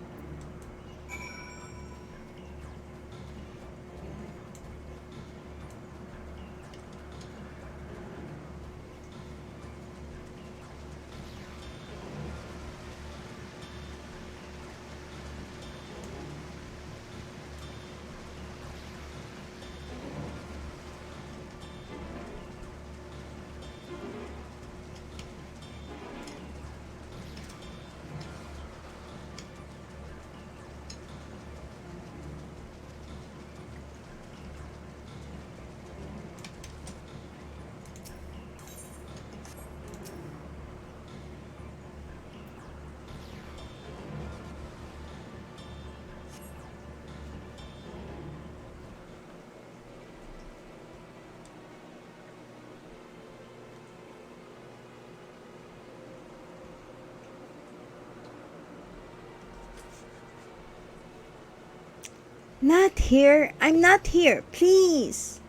[SPEAKER 1] Not here. I'm not here. Please.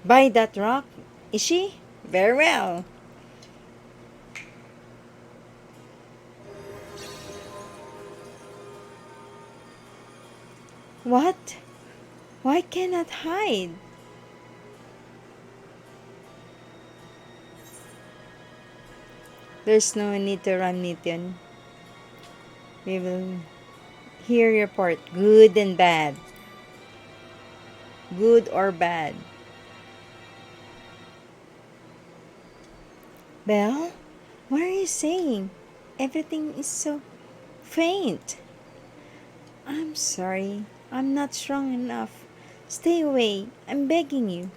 [SPEAKER 1] By that rock? Is she? Very well. What? Why cannot hide? There's no need to run, Nityan. We will hear your part. Good and bad. Good or bad. Belle, what are you saying? Everything is so faint. I'm sorry. I'm not strong enough. Stay away. I'm begging you.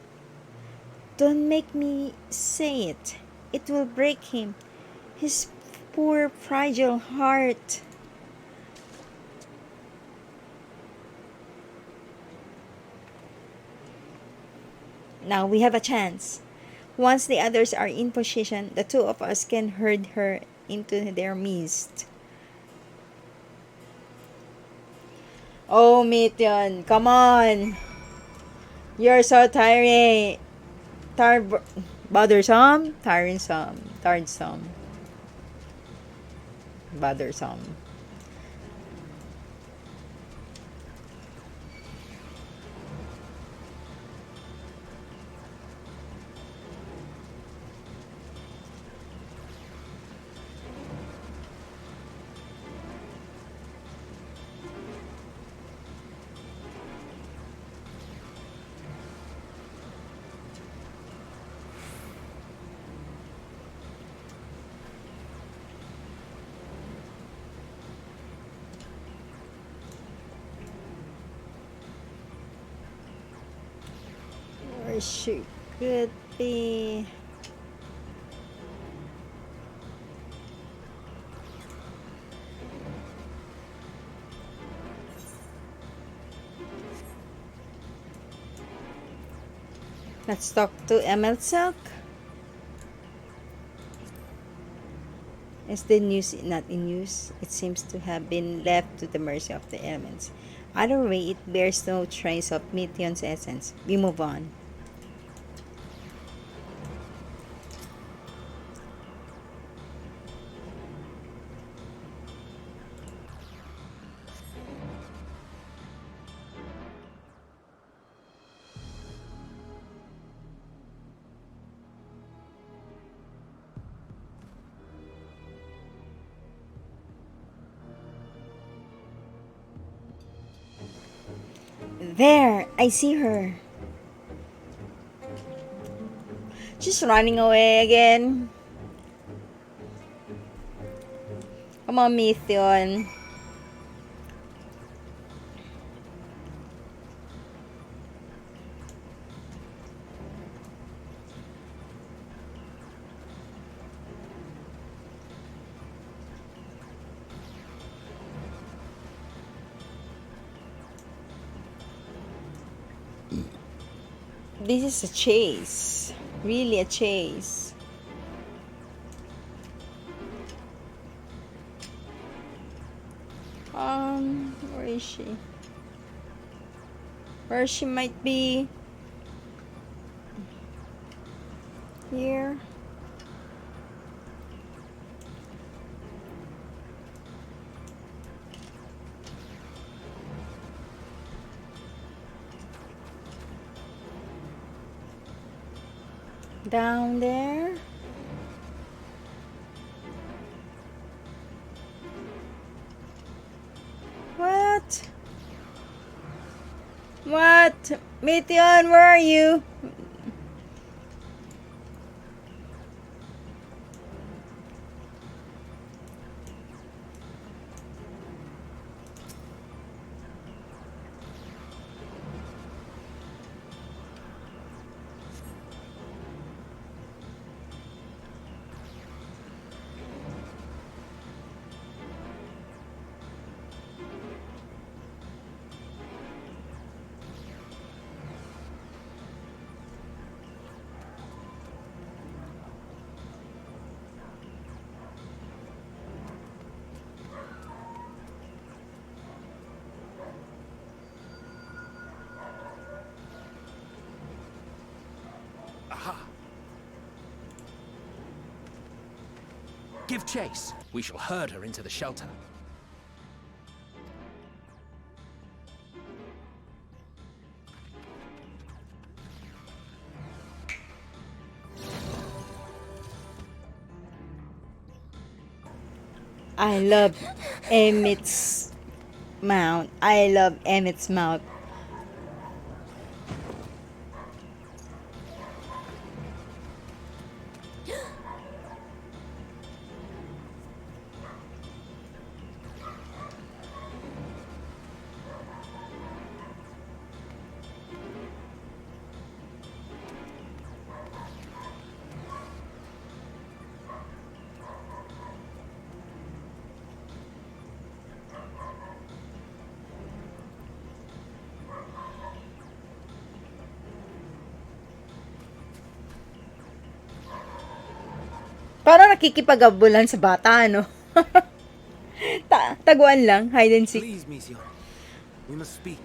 [SPEAKER 1] Don't make me say it. It will break him. His poor, fragile heart. Now we have a chance. Once the others are in position, the two of us can herd her into their midst. Oh, Mityon, come on. You're so tiring. Bothersome? Tiresome. Bothersome. she could be. Let's talk to MSQ. Is the news not in use? It seems to have been left to the mercy of the elements. Either way, it bears no trace of Meteon's essence. We move on. There! I see her. She's running away again. Come on, Meteon. This is a chase. Really a chase. Where is she? Where she might be? Here. Down there. What? What? Meteon, where are you?
[SPEAKER 5] Aha! Give chase. We shall herd her into the shelter.
[SPEAKER 1] I love Emmett's mount. I love Emmett's mount. Parang nakikipag-abulan sa bata, no? Taguan lang, hide and seek.
[SPEAKER 4] Please, Mission. We must speak.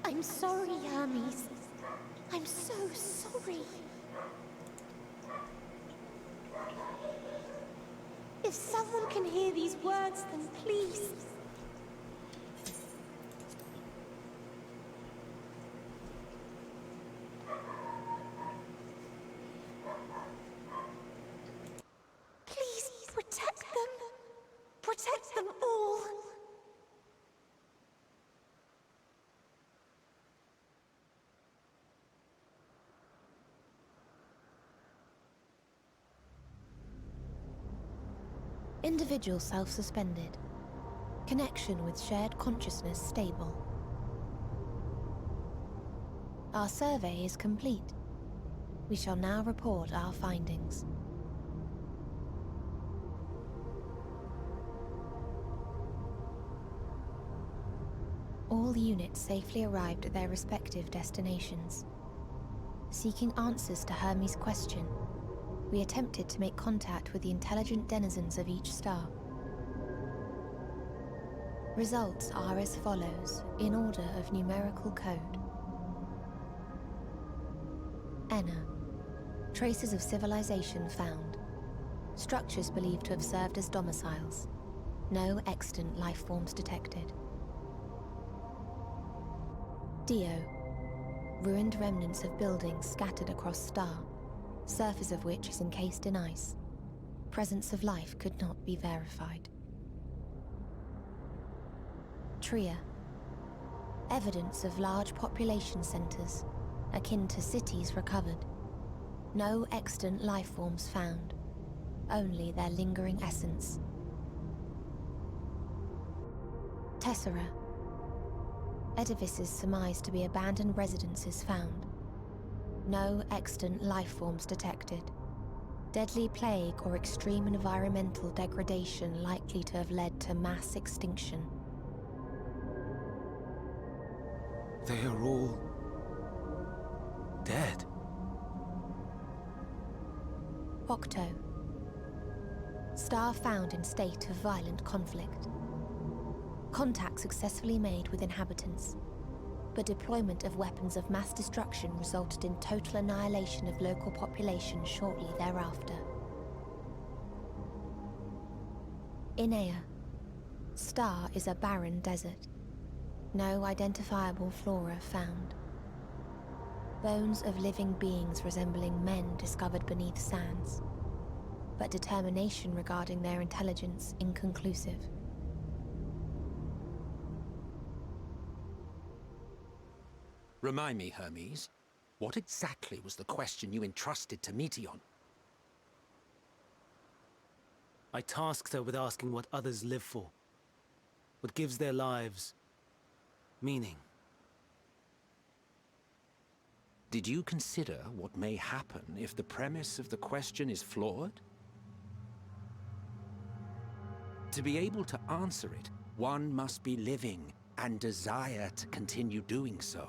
[SPEAKER 7] I'm sorry, Hermes. I'm so sorry. If someone can hear these words, then please. Please protect them. Protect them all.
[SPEAKER 3] Individual self-suspended. Connection with shared consciousness stable. Our survey is complete. We shall now report our findings. All units safely arrived at their respective destinations. Seeking answers to Hermes' question, we attempted to make contact with the intelligent denizens of each star. Results are as follows, in order of numerical code. Enna. Traces of civilization found. Structures believed to have served as domiciles. No extant life forms detected. Dio. Ruined remnants of buildings scattered across star, surface of which is encased in ice. Presence of life could not be verified. Tria. Evidence of large population centers, akin to cities recovered. No extant life forms found, only their lingering essence. Tessera. Edifices surmised to be abandoned residences found. No extant life forms detected. Deadly plague or extreme environmental degradation likely to have led to mass extinction.
[SPEAKER 4] They are all dead.
[SPEAKER 3] Octo. Star found in state of violent conflict. Contact successfully made with inhabitants, but deployment of weapons of mass destruction resulted in total annihilation of local population shortly thereafter. Inea. Star is a barren desert. No identifiable flora found. Bones of living beings resembling men discovered beneath sands, but determination regarding their intelligence inconclusive.
[SPEAKER 5] Remind me, Hermes, what exactly was the question you entrusted to Meteion?
[SPEAKER 4] I tasked her with asking what others live for. What gives their lives meaning.
[SPEAKER 5] Did you consider what may happen if the premise of the question is flawed? To be able to answer it, one must be living and desire to continue doing so.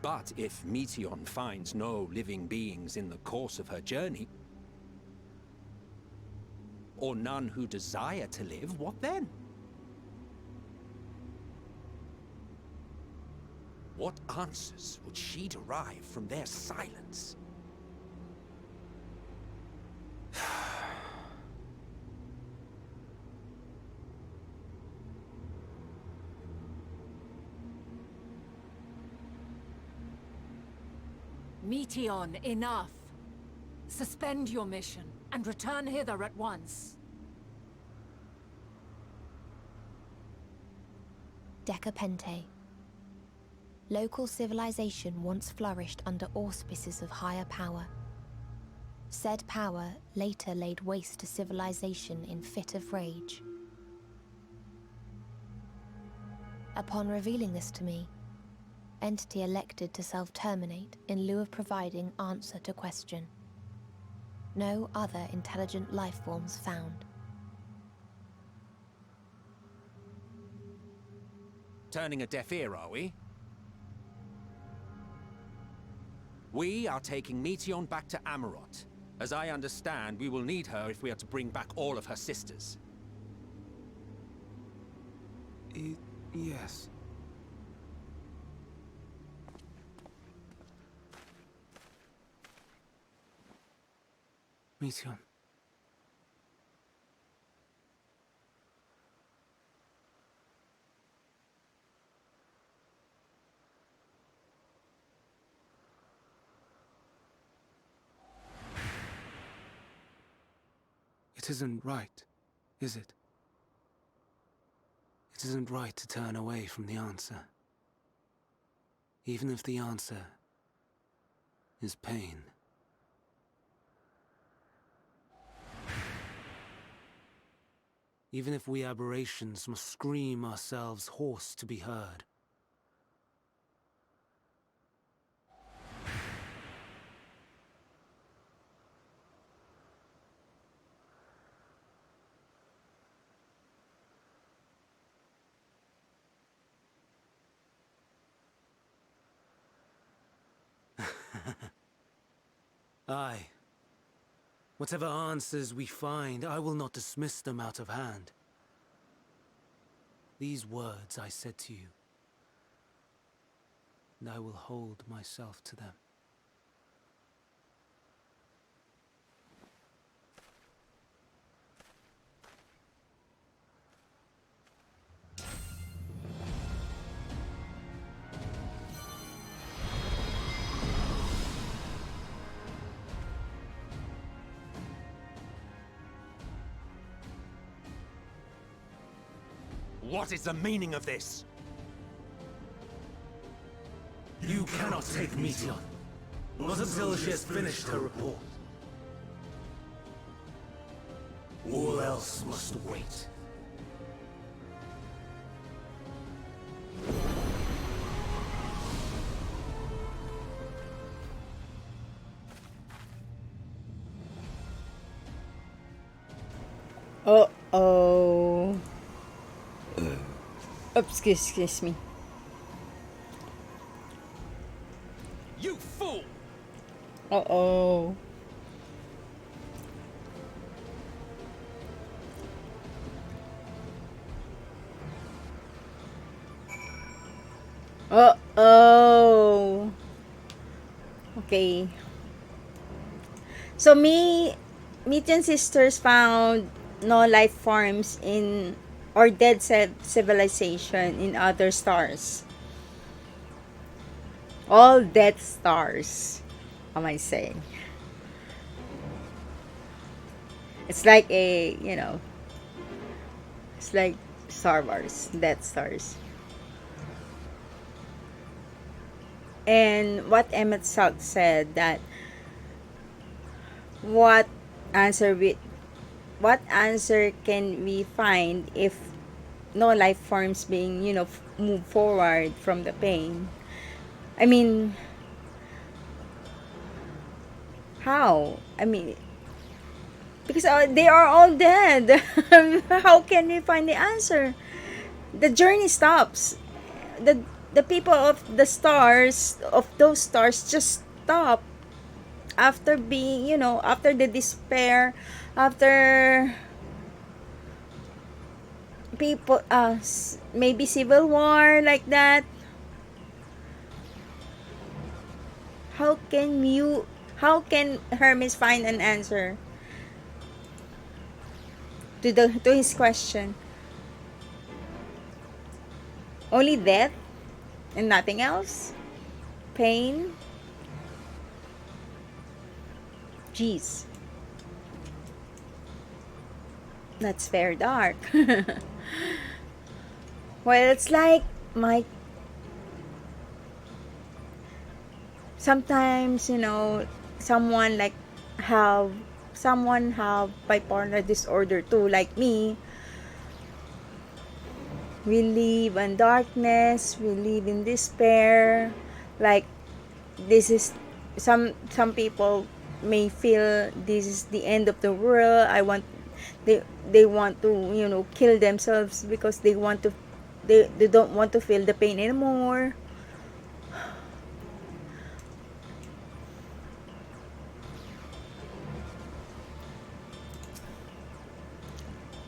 [SPEAKER 5] But if Meteion finds no living beings in the course of her journey, or none who desire to live, what then? What answers would she derive from their silence?
[SPEAKER 2] Meteion, enough! Suspend your mission and return hither at once.
[SPEAKER 3] Decapente. Local civilization once flourished under auspices of higher power. Said power later laid waste to civilization in fit of rage. Upon revealing this to me, entity elected to self-terminate in lieu of providing answer to question. No other intelligent life forms found.
[SPEAKER 5] Turning a deaf ear, are we? We are taking Meteion back to Amarot. As I understand, we will need her if we are to bring back all of her sisters.
[SPEAKER 4] Yes. Meteion. It isn't right, is it? It isn't right to turn away from the answer. Even if the answer is pain. even if we aberrations must scream ourselves hoarse to be heard. Aye. Whatever answers we find, I will not dismiss them out of hand. These words I said to you, and I will hold myself to them.
[SPEAKER 5] What is the meaning of this?
[SPEAKER 4] You cannot take Meteon, not until she has finished her report. All else must wait.
[SPEAKER 1] Uh-oh. Oops, excuse me.
[SPEAKER 5] You fool!
[SPEAKER 1] Uh-oh. Uh-oh. Okay. So Metean sisters found no life forms in or dead civilization in other stars. All dead stars, am I saying? It's like it's like Star Wars, Death Stars. And what Emmett Salk said that what answer can we find if no life forms being move forward from the pain? I mean, how? I mean, because they are all dead. How can we find the answer? The journey stops. The people of the stars, of those stars, just stop after being, after the despair, after people, maybe civil war like that. How can Hermes find an answer to his question? Only death and nothing else? Pain? Jeez. That's very dark. Well, it's like sometimes, someone have bipolar disorder too, like me. We live in darkness, we live in despair. Like, this is some people may feel this is the end of the world. They want to kill themselves because they don't want to feel the pain anymore.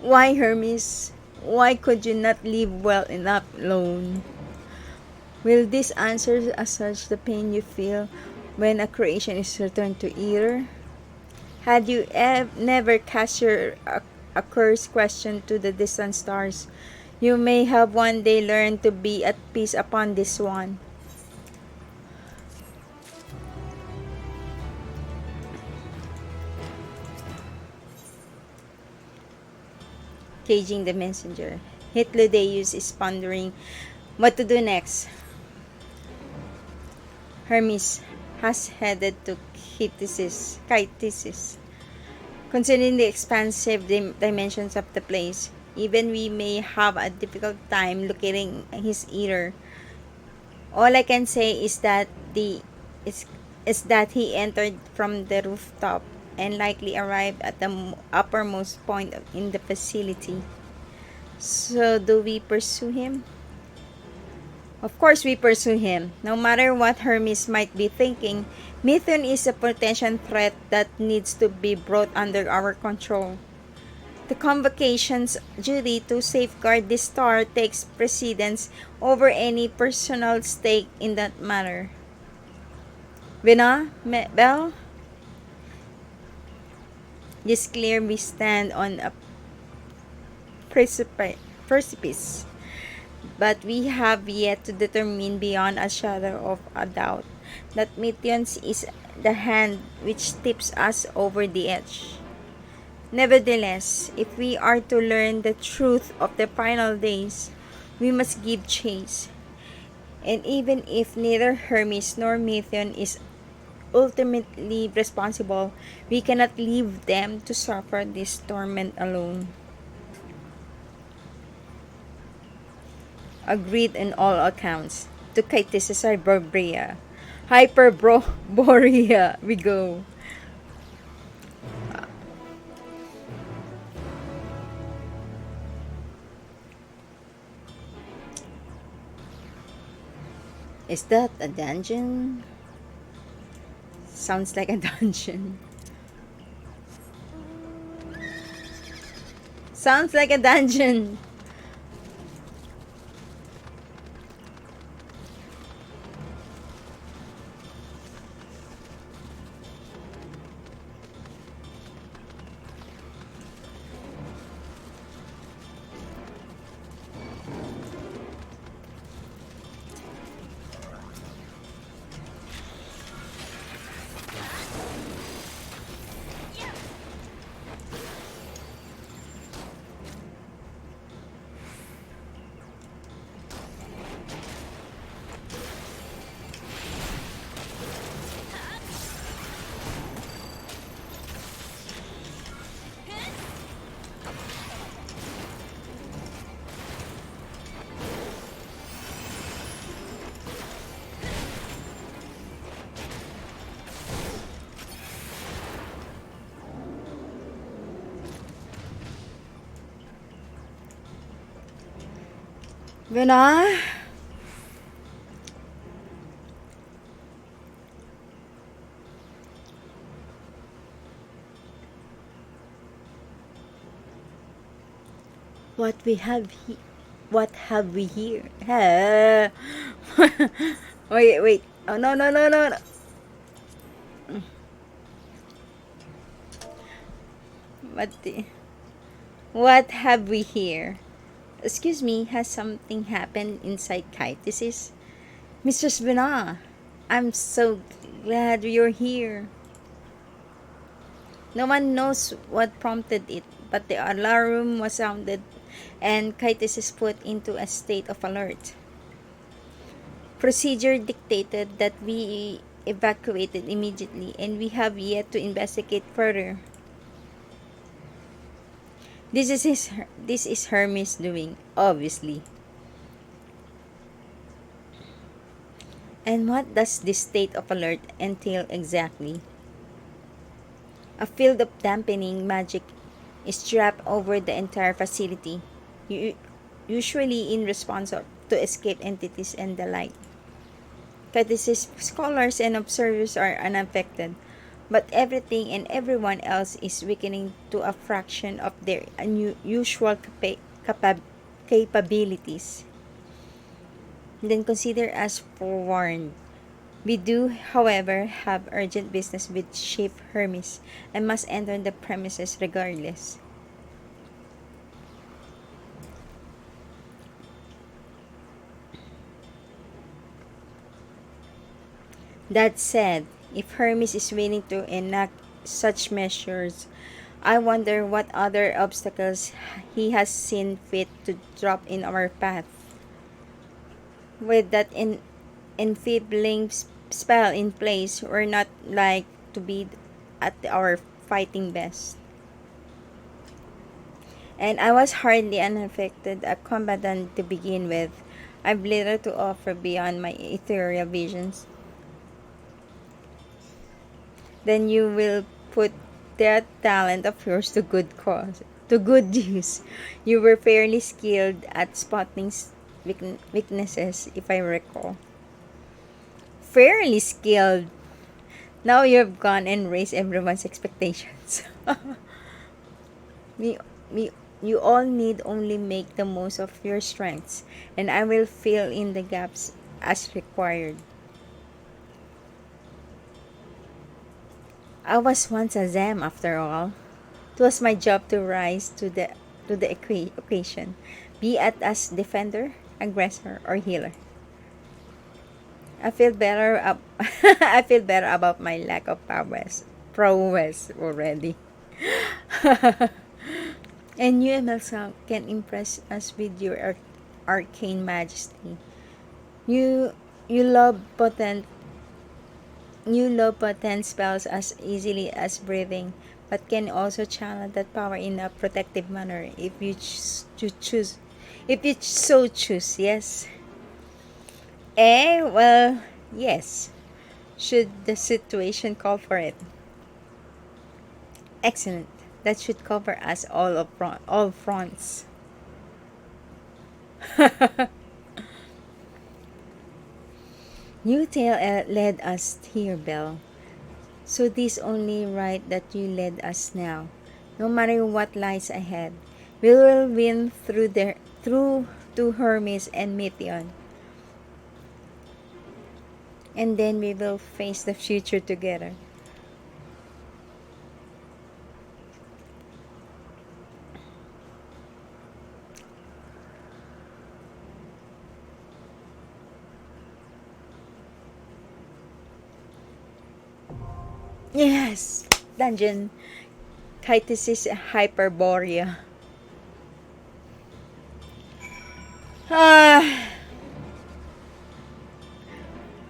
[SPEAKER 1] Why, Hermes? Why could you not live well enough alone? Will this answer assuage the pain you feel when a creation is returned to ether? Had you never cast your accursed question to the distant stars, you may have one day learned to be at peace upon this one. Caging the messenger. Hitludeus is pondering what to do next. Hermes has headed to Chytisis. Considering the expansive dimensions of the place, Even we may have a difficult time locating his eater. All I can say is that is, is that he entered from the rooftop and likely arrived at the uppermost point in the facility. So do we pursue him? Of course we pursue him. No matter what Hermes might be thinking, Methuen is a potential threat that needs to be brought under our control. The Convocation's duty to safeguard the star takes precedence over any personal stake in that matter. Bell, it's clear we stand on a precipice, but we have yet to determine beyond a shadow of a doubt that Meteons is the hand which tips us over the edge. Nevertheless, if we are to learn the truth of the final days, we must give chase. And even if neither Hermes nor Metheon is ultimately responsible, we cannot leave them to suffer this torment alone. Agreed in all accounts. To Cytisus Hyperborea. Hyperborea we go. Is that a dungeon? Sounds like a dungeon. Sounds like a dungeon. Vena? What have we here? Wait. Oh, no. What have we here? Excuse me, has something happened inside Cytisis? Mistress Bena, I'm so glad you're here. No one knows what prompted it, but the alarm was sounded and Cytis is put into a state of alert. Procedure dictated that we evacuated immediately, and we have yet to investigate further. This is Hermes doing, obviously. And what does this state of alert entail exactly? A field of dampening magic is trapped over the entire facility, usually in response to escape entities and the like. Catesis scholars and observers are unaffected, but everything and everyone else is weakening to a fraction of their unusual capabilities. Then consider us forewarned. We do, however, have urgent business with Chief Hermes and must enter the premises regardless. That said, if Hermes is willing to enact such measures, I wonder what other obstacles he has seen fit to drop in our path. With that enfeebling spell in place, we're not like to be at our fighting best. And I was hardly unaffected, a combatant to begin with. I've little to offer beyond my ethereal visions. Then you will put that talent of yours to good cause, to good use. You were fairly skilled at spotting weaknesses, if I recall. Fairly skilled. Now you have gone and raised everyone's expectations. we, we, you all need only make the most of your strengths, and I will fill in the gaps as required. I was once a Zem after all. It was my job to rise to the occasion, be it as defender, aggressor, or healer. I feel better I feel better about my lack of prowess already. And you, Emelsa, can impress us with your arcane majesty. You you love potent you love potent spells as easily as breathing, but can also channel that power in a protective manner if you choose. If you so choose, yes. Well, yes. Should the situation call for it. Excellent. That should cover us all fronts. New tale led us here, Belle. So this only right that you led us now. No matter what lies ahead, we will win through to Hermes and Methion. And then we will face the future together. Yes! Dungeon. Chytis Hyperborea.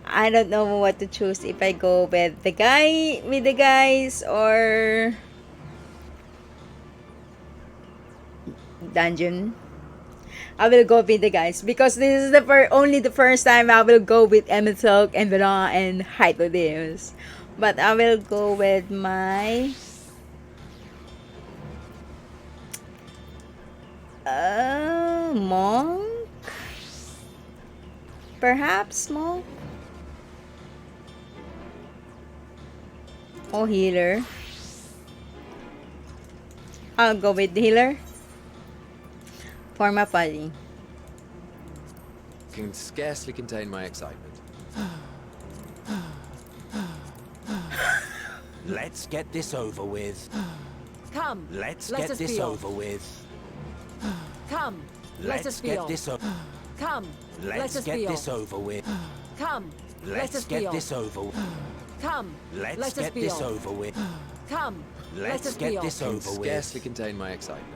[SPEAKER 1] I don't know what to choose if I go with the guys or dungeon. I will go with the guys because this is only the first time I will go with Emerald and Vela and Hypodeus. But I will go with my monk. Perhaps monk or healer. I'll go with healer for my party.
[SPEAKER 8] Can scarcely contain my excitement.
[SPEAKER 5] Let's get this over with.
[SPEAKER 2] Come,
[SPEAKER 5] Let's
[SPEAKER 2] let
[SPEAKER 5] get
[SPEAKER 2] us
[SPEAKER 5] this
[SPEAKER 2] be
[SPEAKER 5] over
[SPEAKER 2] off.
[SPEAKER 5] with.
[SPEAKER 2] Come, let us
[SPEAKER 5] Let's
[SPEAKER 2] be
[SPEAKER 5] get
[SPEAKER 2] off.
[SPEAKER 5] this over.
[SPEAKER 2] Come, let
[SPEAKER 5] Let's
[SPEAKER 2] us
[SPEAKER 5] get
[SPEAKER 2] be
[SPEAKER 5] this
[SPEAKER 2] off.
[SPEAKER 5] over with.
[SPEAKER 2] Come, let us
[SPEAKER 5] Let's
[SPEAKER 2] be
[SPEAKER 5] get this
[SPEAKER 2] off.
[SPEAKER 5] over with.
[SPEAKER 2] Come,
[SPEAKER 5] Let's
[SPEAKER 2] let us
[SPEAKER 5] get
[SPEAKER 2] be
[SPEAKER 5] this
[SPEAKER 2] off.
[SPEAKER 5] over with.
[SPEAKER 2] Come, let
[SPEAKER 5] Let's
[SPEAKER 2] us be
[SPEAKER 5] get
[SPEAKER 2] off.
[SPEAKER 5] this
[SPEAKER 8] Can
[SPEAKER 5] over
[SPEAKER 8] scarcely
[SPEAKER 5] with.
[SPEAKER 8] contain my excitement.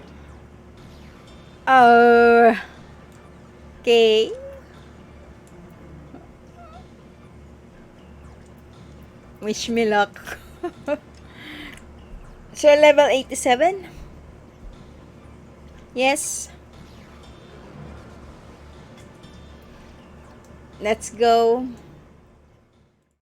[SPEAKER 1] Okay. Wish me luck. So level 87? Yes. Let's go.